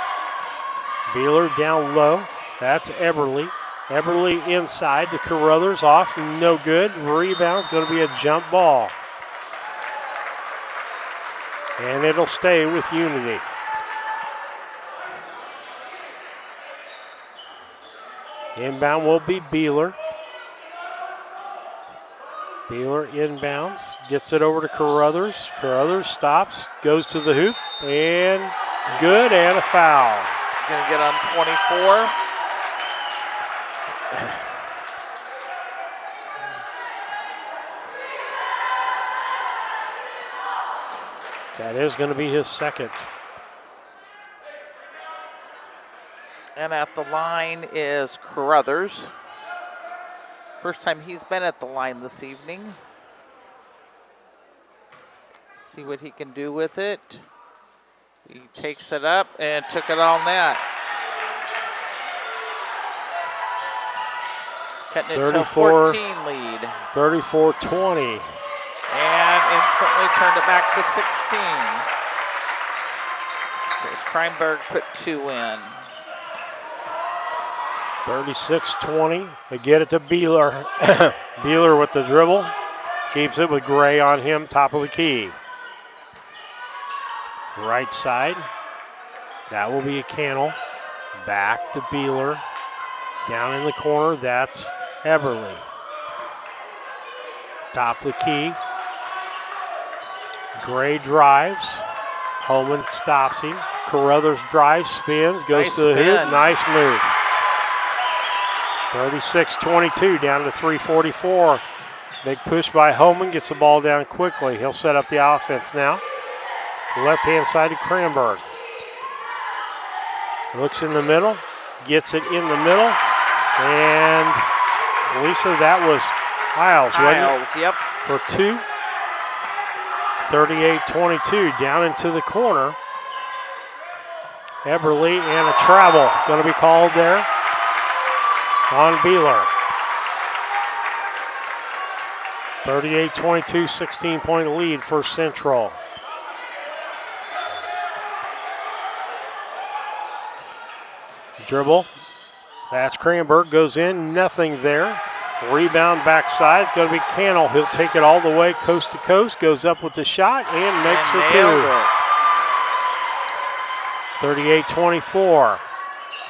Beeler down low. That's Eberly. Eberly inside to Carruthers. Off. No good. Rebound's going to be a jump ball. And it'll stay with Unity. Inbound will be Beeler. Beeler inbounds, gets it over to Carruthers. Carruthers stops, goes to the hoop, and good, and a foul. Gonna get on 24. That is going to be his second. And at the line is Carruthers. First time he's been at the line this evening. See what he can do with it. He takes it up and took it all net. Cutting it to a 14 lead. 34-20. And instantly turned it back to 16. Kreinberg put 2 in. 36-20. They get it to Beeler. Beeler with the dribble. Keeps it with Gray on him, top of the key. Right side. That will be a Cannell. Back to Beeler. Down in the corner, that's Eberly. Top of the key. Gray drives. Holman stops him. Carruthers drives, spins, goes Nice to the hoop. spin. Nice move. 36-22, down to 3:44. Big push by Holman, gets the ball down quickly. He'll set up the offense now. Left-hand side to Cranberg. Looks in the middle, gets it in the middle, and Lisa, that was Hiles, wasn't it? Hiles, yep. For 2. 38-22, down into the corner. Eberly and a travel going to be called there on Beeler. 38-22, 16-point lead for Central. Dribble. That's Cranberg, goes in, nothing there. Rebound backside, it's going to be Cannell. He'll take it all the way coast to coast, goes up with the shot and makes it 2. 38-24.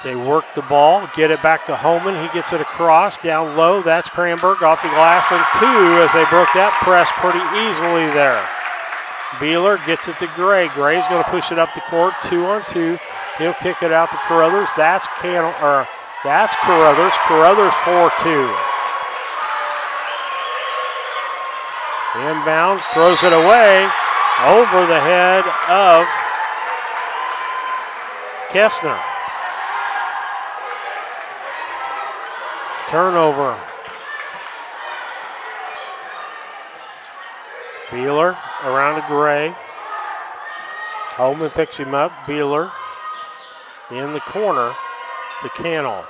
They work the ball, get it back to Holman. He gets it across, down low. That's Cranberg off the glass and 2 as they broke that press pretty easily there. Beeler gets it to Gray. Gray's going to push it up the court, 2-on-2. He'll kick it out to Carruthers. That's that's Carruthers. Carruthers 4-2. Inbound, throws it away over the head of Kessner. Turnover. Beeler around to Gray. Holman picks him up. Beeler in the corner to Cannell.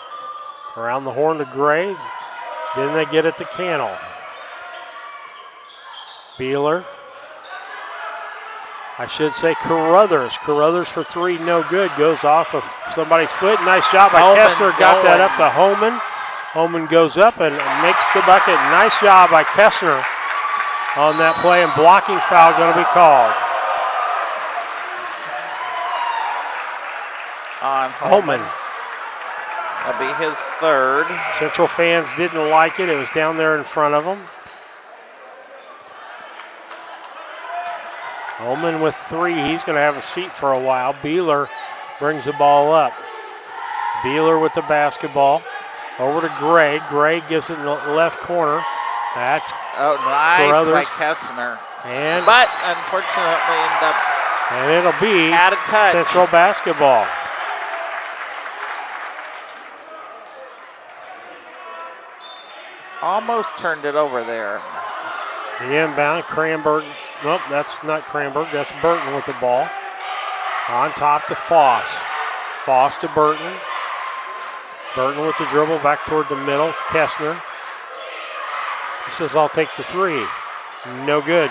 Around the horn to Gray. Then they get it to Cannell. Beeler. I should say Carruthers. Carruthers for 3, no good. Goes off of somebody's foot. Nice job by Kessler. Got that up to Holman. Holman goes up and makes the bucket. Nice job by Kessler on that play, and blocking foul going to be called on Holman. That'll be his 3rd. Central fans didn't like it. It was down there in front of them. Holman with 3. He's going to have a seat for a while. Beeler brings the ball up. Beeler with the basketball. Over to Gray. Gray gives it in the left corner. That's nice Carruthers. by Kessner. And but unfortunately ended up and it'll be out of touch. Central basketball. Almost turned it over there. The inbound, Cranberg. Nope, that's not Cranberg. That's Burton with the ball. On top to Foss. Foss to Burton. Burton with the dribble back toward the middle. Kessner. He says, I'll take the 3. No good.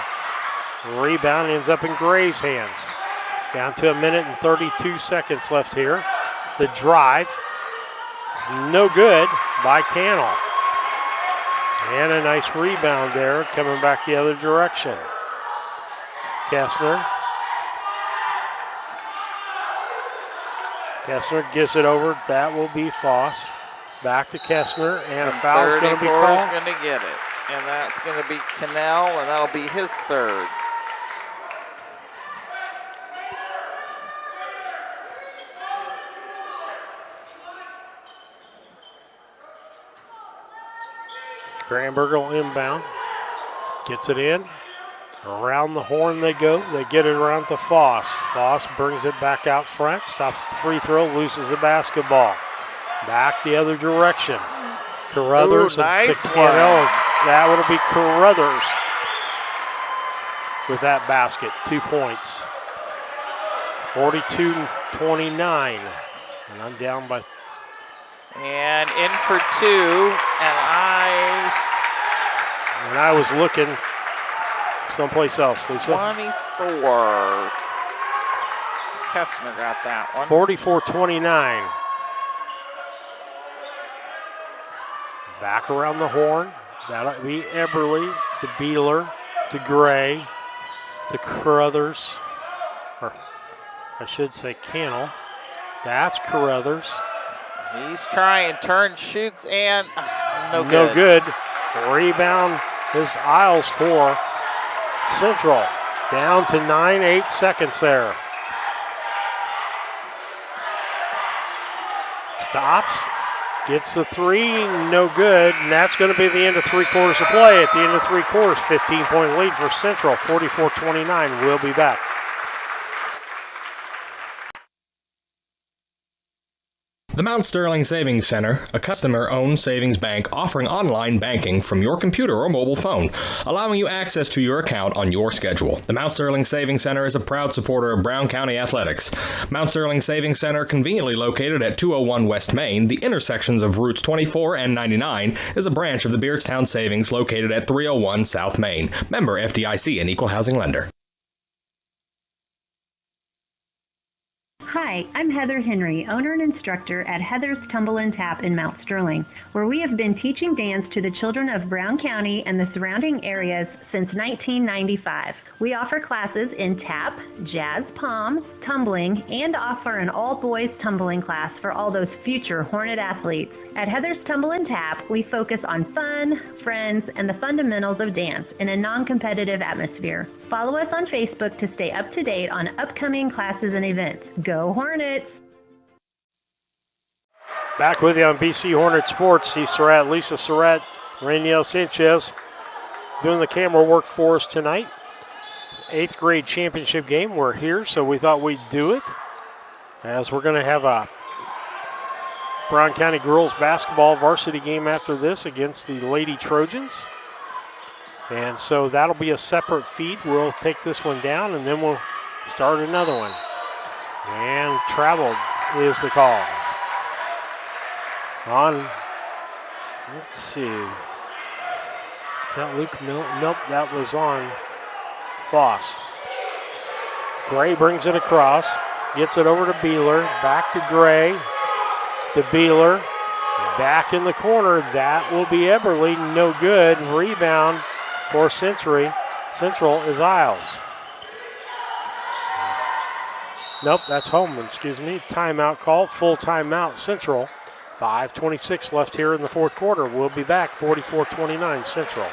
Rebound ends up in Gray's hands. Down to 1 minute and 32 seconds left here. The drive. No good by Cannell. And a nice rebound there, coming back the other direction. Kessner. Kessner gives it over. That will be Foss. Back to Kessner, and a foul is going to be called. 34 is going to get it, and that's going to be Cannell, and that'll be his 3rd. Cranberg will inbound. Gets it in. Around the horn they go. They get it around to Foss. Foss brings it back out front. Stops the free throw. Loses the basketball. Back the other direction. Carruthers nice to Cannell. That would be Carruthers with that basket. 2 points. 42-29. And I'm down by. And in for 2. And I was looking someplace else, Lisa. 24. Kessner got that one. 44-29. Back around the horn. That'll be Eberly to Beeler to Gray to Carruthers. Or I should say Cannell. That's Carruthers. He's trying, turns, shoots, and no good. No good. Rebound is Isles for Central. Down to 9-8 seconds there. Stops. Gets the three, no good, and that's going to be the end of 3 quarters of play. At the end of 3 quarters, 15-point lead for Central, 44-29. We'll be back. The Mount Sterling Savings Center, a customer-owned savings bank offering online banking from your computer or mobile phone, allowing you access to your account on your schedule. The Mount Sterling Savings Center is a proud supporter of Brown County athletics. Mount Sterling Savings Center, conveniently located at 201 West Main, the intersections of routes 24 and 99, is a branch of the Beardstown Savings located at 301 South Main. Member FDIC and Equal Housing Lender. Hi, I'm Heather Henry, owner and instructor at Heather's Tumble and Tap in Mount Sterling, where we have been teaching dance to the children of Brown County and the surrounding areas since 1995. We offer classes in tap, jazz palm, tumbling, and offer an all-boys tumbling class for all those future Hornet athletes. At Heather's Tumble and Tap, we focus on fun, friends, and the fundamentals of dance in a non-competitive atmosphere. Follow us on Facebook to stay up to date on upcoming classes and events. Go Hornets! Back with you on BC Hornet Sports. Steve Surratt, Lisa Surratt, Rainiel Sanchez doing the camera work for us tonight. 8th grade championship game. We're here, so we thought we'd do it, as we're going to have a Brown County girls basketball varsity game after this against the Lady Trojans. And so that'll be a separate feed. We'll take this one down, and then we'll start another one. And travel is the call. On, let's see. Is that Luke Milton? Nope, that was on Foss. Gray brings it across, gets it over to Beeler, back to Gray, to Beeler, back in the corner. That will be Eberly, no good. Rebound for Central is Isles. Nope, that's Holman, excuse me. Timeout call, full timeout, Central. 5:26 left here in the 4th quarter. We'll be back, 44-29 Central.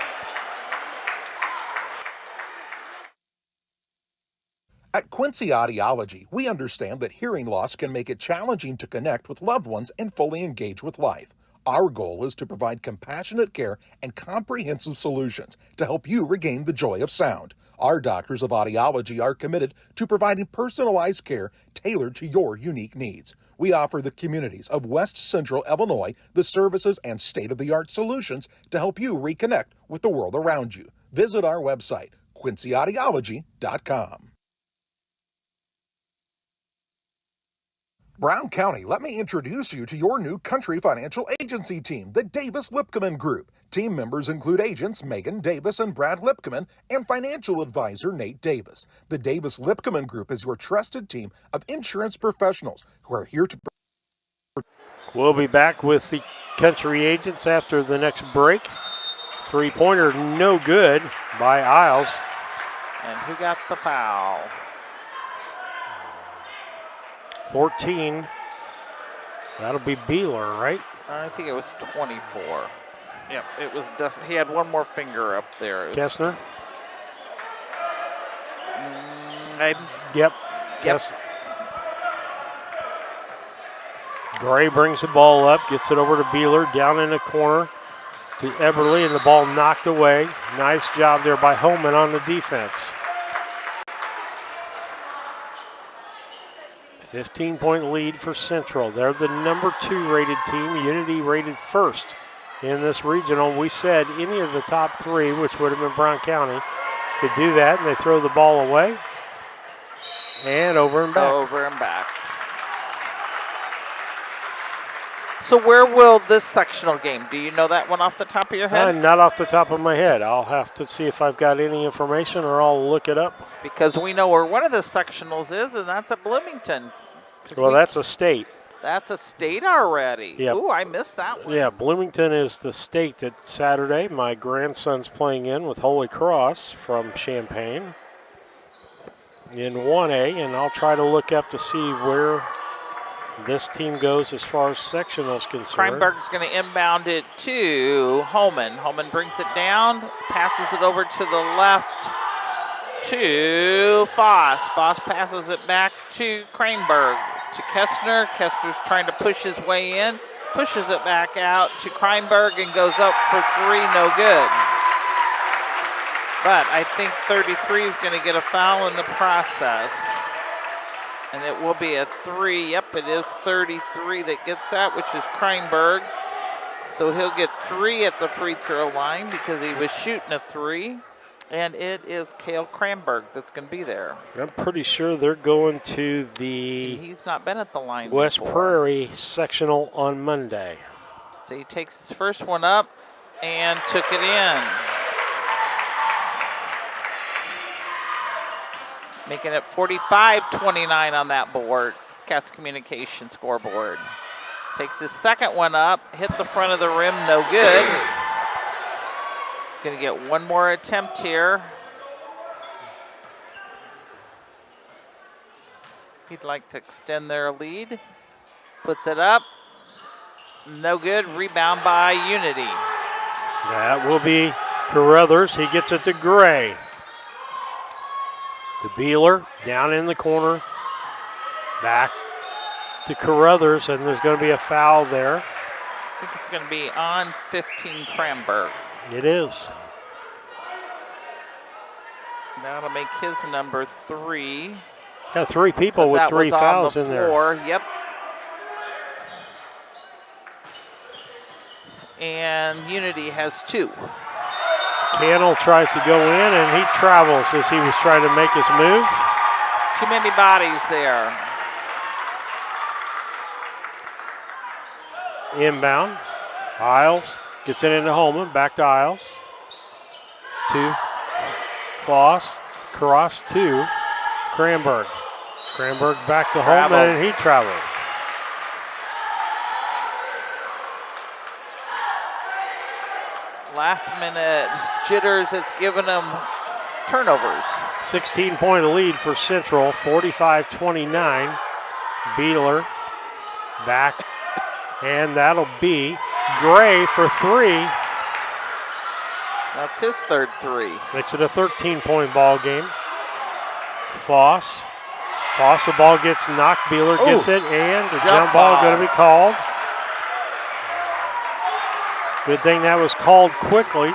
At Quincy Audiology, we understand that hearing loss can make it challenging to connect with loved ones and fully engage with life. Our goal is to provide compassionate care and comprehensive solutions to help you regain the joy of sound. Our doctors of audiology are committed to providing personalized care tailored to your unique needs. We offer the communities of West Central Illinois the services and state-of-the-art solutions to help you reconnect with the world around you. Visit our website, quincyaudiology.com. Brown County, let me introduce you to your new Country Financial Agency team, the Davis Lipkeman Group. Team members include agents Megan Davis and Brad Lipkeman and financial advisor Nate Davis. The Davis Lipkeman Group is your trusted team of insurance professionals who are here to... We'll be back with the Country Agents after the next break. Three-pointer no good by Isles. And who got the foul? 14. That'll be Beeler, right? I think it was 24. Yep, it was Dustin. He had one more finger up there. Kessner? Yep. Gray brings the ball up, gets it over to Beeler, down in the corner to Eberly, and the ball knocked away. Nice job there by Holman on the defense. 15-point lead for Central. They're the number 2 rated team. Unity rated first in this regional. We said any of the top 3, which would have been Brown County, could do that, and they throw the ball away. And over and back. Over and back. So where will this sectional game? Do you know that one off the top of your head? Not off the top of my head. I'll have to see if I've got any information, or I'll look it up. Because we know where one of the sectionals is, and that's at Bloomington. Well, that's a state. That's a state already. Yep. Ooh, I missed that one. Yeah, Bloomington is the state that Saturday my grandson's playing in with Holy Cross from Champaign in 1A, and I'll try to look up to see where this team goes as far as sectionals concerned. Kreinberg's going to inbound it to Holman. Holman brings it down, passes it over to the left to Foss. Foss passes it back to Kreinberg. To Kestner. Kestner's trying to push his way in, pushes it back out to Kreinberg and goes up for three, no good. But I think 33 is going to get a foul in the process. And it will be a three. Yep, it is 33 that gets that, which is Kreinberg. So he'll get three at the free throw line because he was shooting a three. And it is Cale Kramberg that's going to be there. I'm pretty sure they're going to the He's not been at the line West before. Prairie sectional on Monday. So he takes his first one up and took it in. Making it 45-29 on that board, Cass Communication scoreboard. Takes his second one up, hit the front of the rim, no good. Going to get one more attempt here. He'd like to extend their lead. Puts it up. No good. Rebound by Unity. That will be Carruthers. He gets it to Gray. To Beeler, down in the corner. Back to Carruthers, and there's going to be a foul there. I think it's going to be on 15 Kramberg. It is. That'll make his number 3. Got 3 people with 3 fouls in there. Yep. And Unity has 2. Cannell tries to go in, and he travels as he was trying to make his move. Too many bodies there. Inbound. Isles gets it into Holman. Back to Isles. To Foss. Cross to Kramberg. Kramberg back to Holman, and he traveled. Last minute jitters, it's given them turnovers. 16-point lead for Central, 45-29. Beeler back, and that'll be Gray for 3. That's his third 3. Makes it a 13-point ball game. Foss, the ball gets knocked. Beeler gets it, and the jump ball going to be called. Good thing that was called quickly.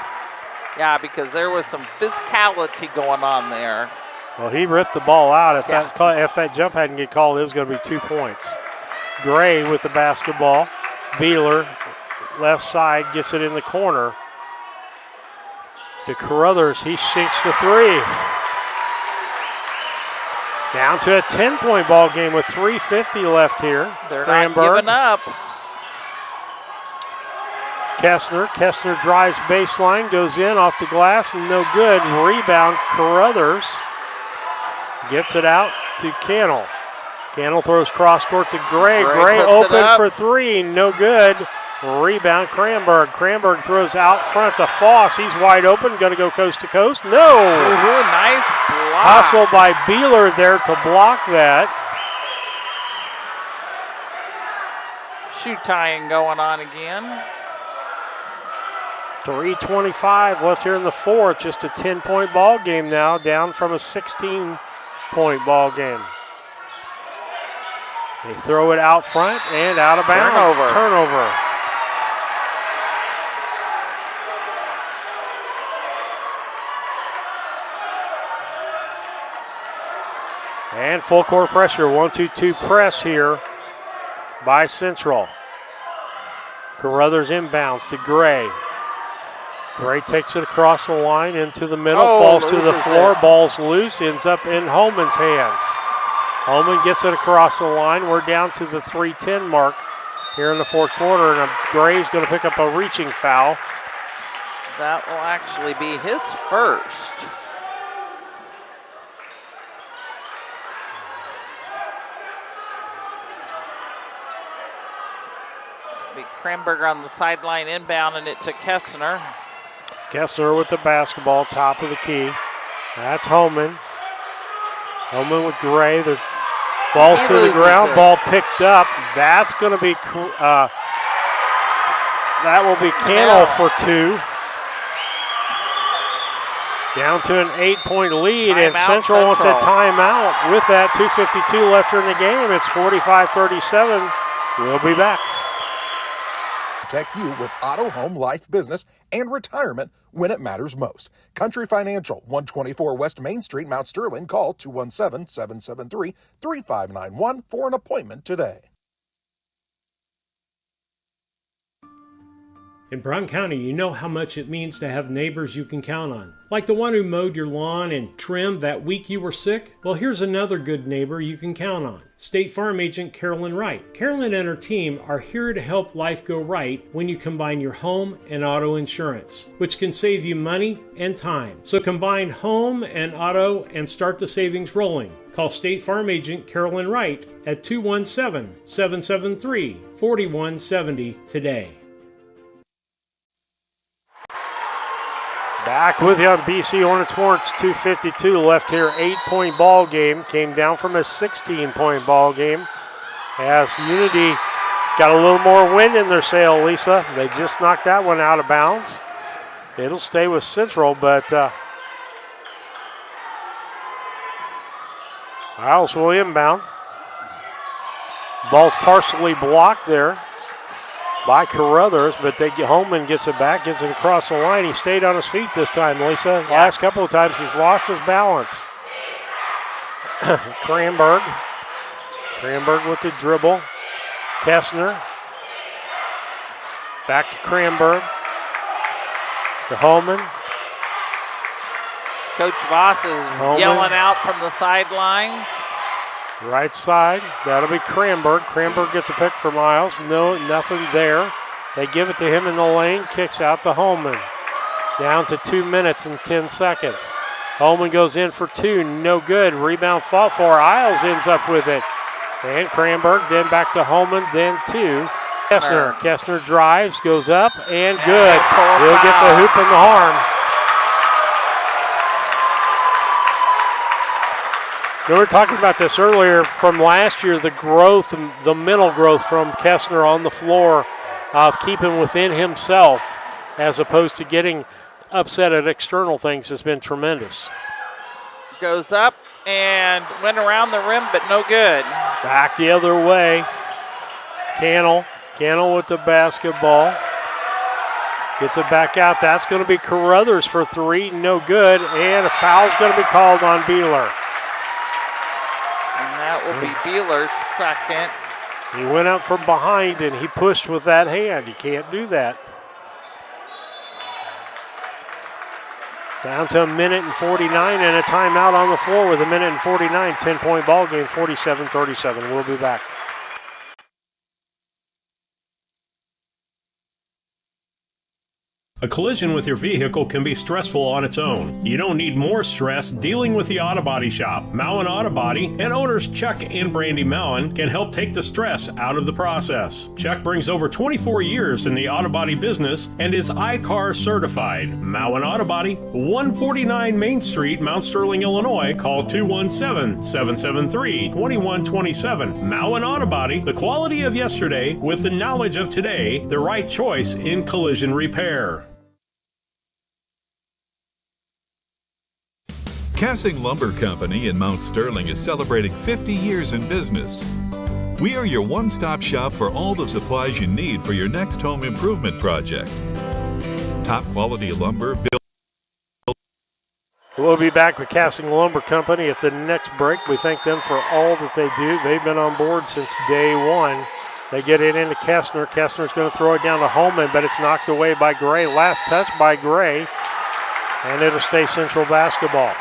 Yeah, because there was some physicality going on there. Well, he ripped the ball out. If that jump hadn't get called, it was going to be 2 points. Gray with the basketball. Beeler, left side, gets it in the corner. To Carruthers, he sinks the 3. Down to a 10-point ball game with 3:50 left here. They're not giving up. Kestner drives baseline, goes in off the glass, and no good. Rebound, Carruthers gets it out to Cannell. Cannell throws cross court to Gray. Gray open for 3, no good. Rebound, Kramberg. Kramberg throws out front to Foss. He's wide open, going to go coast to coast. No! Ooh, nice block. Hustle by Beeler there to block that. Shoe tying going on again. 3:25 left here in the fourth. Just a 10-point ball game now, down from a 16-point ball game. They throw it out front and out of bounds. Turnover. And full court pressure, 1-2-2 press here by Central. Carruthers inbounds to Gray. Gray takes it across the line into the middle, falls to the floor, ball's loose, ends up in Holman's hands. Holman gets it across the line. We're down to the 3:10 mark here in the fourth quarter, and Gray's going to pick up a reaching foul. That will actually be his first. Be Kramberger on the sideline inbound, and it to Kessner. Kessner with the basketball, top of the key. That's Holman. Holman with Gray. The ball's to the ground. Ball picked up. That's going to be, that will be Cannell for two. Down to an 8-point lead, and Central wants a timeout. With that, 2:52 left in the game. It's 45-37. We'll be back. Protect you with auto, home, life, business, and retirement when it matters most. Country Financial, 124 West Main Street, Mount Sterling. Call 217-773-3591 for an appointment today. In Brown County, you know how much it means to have neighbors you can count on. Like the one who mowed your lawn and trimmed that week you were sick? Well, here's another good neighbor you can count on. State Farm Agent Carolyn Wright. Carolyn and her team are here to help life go right when you combine your home and auto insurance, which can save you money and time. So combine home and auto and start the savings rolling. Call State Farm Agent Carolyn Wright at 217-773-4170 today. Back with you on BC Hornet Sports, 2:52 left here. 8-point ball game. Came down from a 16-point ball game. As Unity's got a little more wind in their sail, Lisa. They just knocked that one out of bounds. It'll stay with Central, but Isles will inbound. Ball's partially blocked there by Carruthers, but Holman gets it back, gets it across the line. He stayed on his feet this time, Lisa. Yeah. Last couple of times he's lost his balance. Kramberg with the dribble. Kessner. Back to Kramberg. To Holman. Coach Voss is yelling out from the sidelines. Right side, that'll be Kramberg. Kramberg gets a pick for Miles. No, nothing there. They give it to him in the lane, kicks out to Holman. Down to 2 minutes and 10 seconds. Holman goes in for two, no good. Rebound fought for. Isles ends up with it. And Kramberg, then back to Holman, then to Kessner. Kessner drives, goes up, and good. He'll get the hoop and the horn. We were talking about this earlier from last year, the growth, the mental growth from Kessner on the floor of keeping within himself as opposed to getting upset at external things has been tremendous. Goes up and went around the rim, but no good. Back the other way. Cannell with the basketball. Gets it back out. That's going to be Carruthers for three, no good. And a foul's going to be called on Beeler. And that will be Beeler's second. He went out from behind and he pushed with that hand. You can't do that. Down to a minute and 49 and a timeout on the floor with a minute and 49. 10-point ball game, 47-37. We'll be back. A collision with your vehicle can be stressful on its own. You don't need more stress dealing with the Auto Body Shop. Mowen Auto Body and owners Chuck and Brandy Mowen can help take the stress out of the process. Chuck brings over 24 years in the auto body business and is iCar certified. Mowen Auto Body, 149 Main Street, Mount Sterling, Illinois. Call 217-773-2127. Mowen Auto Body, the quality of yesterday with the knowledge of today, the right choice in collision repair. Cassing Lumber Company in Mount Sterling is celebrating 50 years in business. We are your one-stop shop for all the supplies you need for your next home improvement project. Top quality lumber built. We'll be back with Cassing Lumber Company at the next break. We thank them for all that they do. They've been on board since day one. They get it into Kessner. Kessner's going to throw it down to Holman, but it's knocked away by Gray. Last touch by Gray, and it'll stay Central basketball.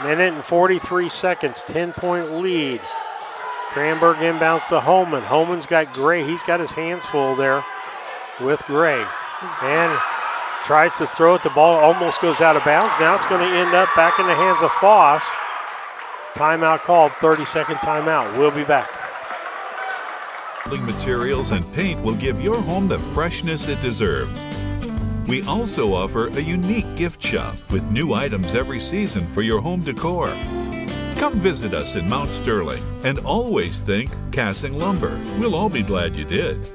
Minute and 43 seconds, 10-point lead Cranberg inbounds to Holman. Holman's got Gray. He's got his hands full there with Gray. And tries to throw it. The ball almost goes out of bounds. Now it's going to end up back in the hands of Foss. Timeout called, 30-second timeout. We'll be back. Building materials and paint will give your home the freshness it deserves. We also offer a unique gift shop with new items every season for your home decor. Come visit us in Mount Sterling and always think Cassing Lumber. We'll all be glad you did.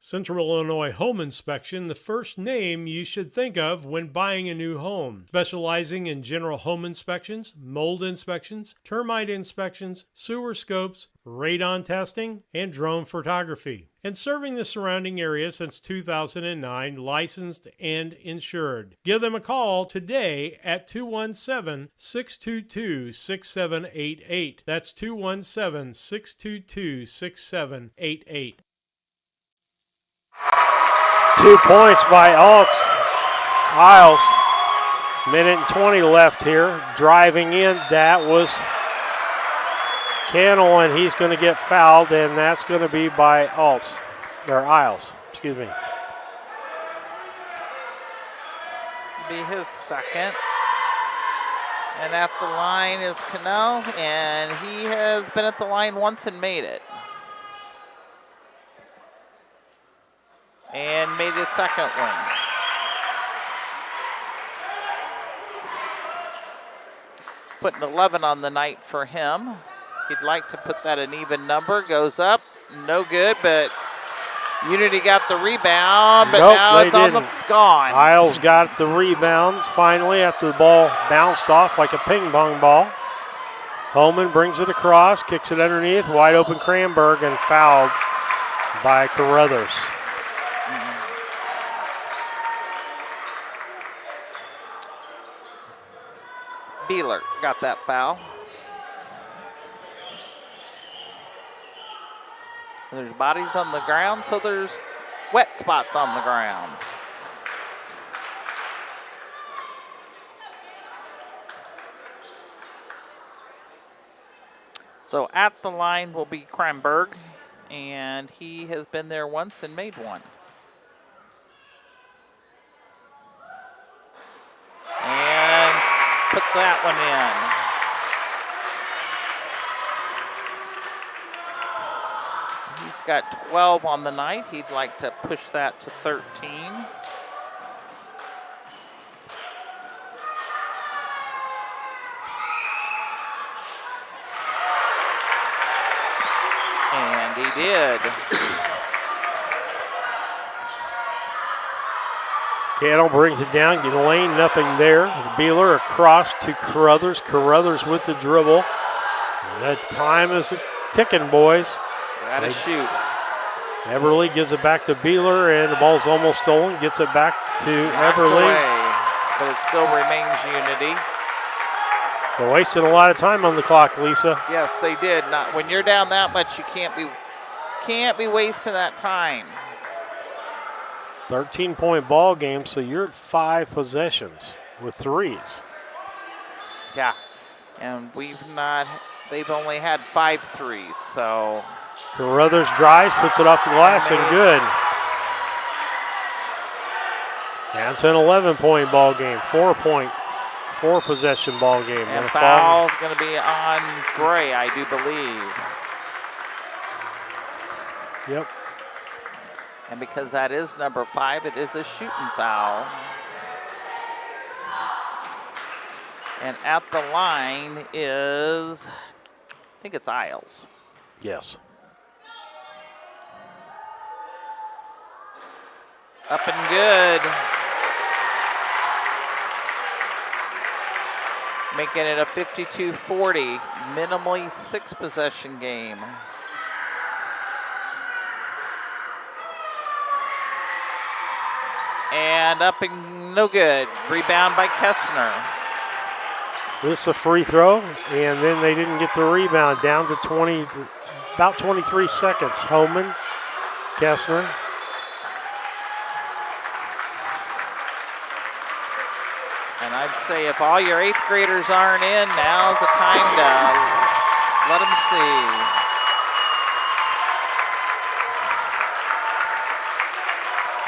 Central Illinois Home Inspection, the first name you should think of when buying a new home. Specializing in general home inspections, mold inspections, termite inspections, sewer scopes, radon testing, and drone photography. And serving the surrounding area since 2009, licensed and insured. Give them a call today at 217-622-6788. That's 217-622-6788. 2 points by Isles. Minute and 20 left here. Driving in, that was Cannell, and he's going to get fouled, and that's going to be by Isles. Excuse me. Be his second. And at the line is Cannell, and he has been at the line once and made it. And made his second one. Putting 11 on the night for him. He'd like to put that an even number. Goes up, no good, but Unity got the rebound, but nope, now it's on the gone. Isles got the rebound finally after the ball bounced off like a ping pong ball. Holman brings it across, kicks it underneath, wide open Cranberg, and fouled by Carruthers. Beeler got that foul. There's bodies on the ground, so there's wet spots on the ground. So at the line will be Cranberg, and he has been there once and made one. And put that one in. He's got 12 on the night. He'd like to push that to 13. And he did. Cannell brings it down, get lane, nothing there. Beeler across to Carruthers. Carruthers with the dribble. That time is ticking, boys. Gotta shoot. Everly gives it back to Beeler, and the ball's almost stolen. Gets it back to Everly. Away, but it still remains Unity. They're wasting a lot of time on the clock, Lisa. Yes, they did. Not when you're down that much, you can't be wasting that time. 13-point ball game, so you're at 5 possessions with threes. Yeah, and they've only had 5 threes, so. Carruthers drives, puts it off the glass, and good. Down to an 11-point ball game, 4-possession ball game. And foul's going to be on Gray, I do believe. Yep. And because that is number 5, it is a shooting foul. And at the line is, I think it's Isles. Yes. Up and good. Making it a 52-40, minimally 6-possession game. And up and no good. Rebound by Kessner. This is a free throw, and then they didn't get the rebound. Down to about 23 seconds. Holman, Kessner. And I and say, if all your 8th graders aren't in, now's the time to let them see.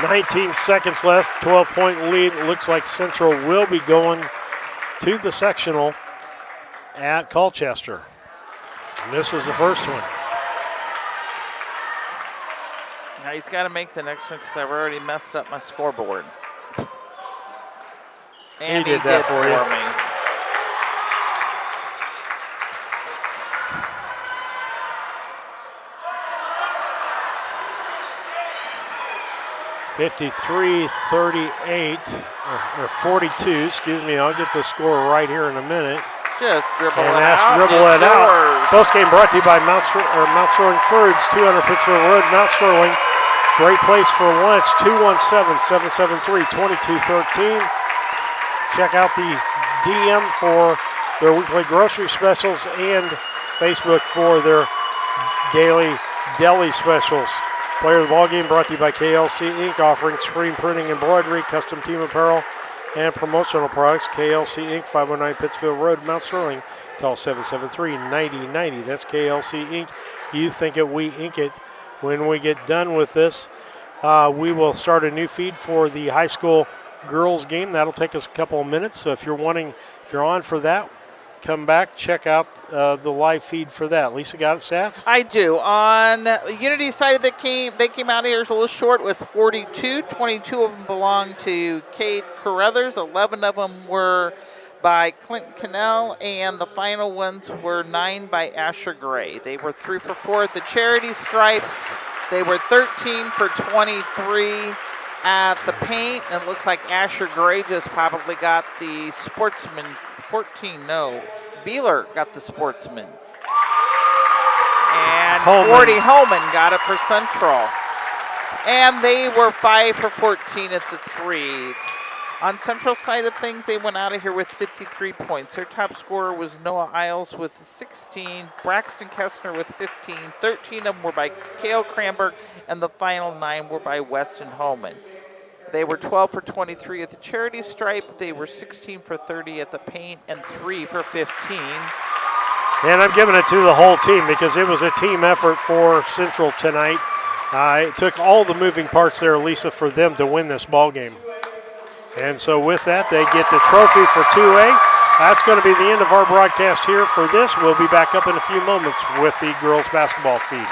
"19 seconds left, 12-point lead. It looks like Central will be going to the sectional at Colchester. And this is the first one. Now he's got to make the next one because I've already messed up my scoreboard. And he did that for you. Me. (53-38) or 42, excuse me. I'll get the score right here in a minute. Just dribble and it that's out. dribble it out. Post game brought to you by Mount Sterling Foods, 200 Pittsfield Road, Mount Sterling. Great place for lunch, 217-773-2213. Check out the DM for their weekly grocery specials and Facebook for their daily deli specials. Player of the ball game brought to you by KLC Inc., offering screen printing, embroidery, custom team apparel, and promotional products. KLC Inc., 509 Pittsfield Road, Mount Sterling. Call 773-9090. That's KLC Inc. You think it, we ink it. When we get done with this, we will start a new feed for the high school girls game. That'll take us a couple of minutes. So if you're on for that, come back, check out the live feed for that. Lisa, got it, stats? I do. On Unity side, they came out here a little short with 42. 22 of them belong to Cade Carruthers. 11 of them were by Clinton Cannell, and the final ones were 9 by Asher Gray. They were 3 for 4 at the charity stripe. They were 13 for 23 at the paint, and it looks like Asher Gray just probably got the sportsman. 14, no. Beeler got the sportsman. And Holman. 40 Holman got it for Central. And they were 5 for 14 at the 3. On Central side of things, they went out of here with 53 points. Their top scorer was Noah Isles with 16, Braxton Kessner with 15, 13 of them were by Cale Cranberg, and the final 9 were by Weston Holman. They were 12 for 23 at the charity stripe. They were 16 for 30 at the paint and 3 for 15. And I'm giving it to the whole team because it was a team effort for Central tonight. It took all the moving parts there, Lisa, for them to win this ball game. And so with that, they get the trophy for 2A. That's going to be the end of our broadcast here for this. We'll be back up in a few moments with the girls basketball feed.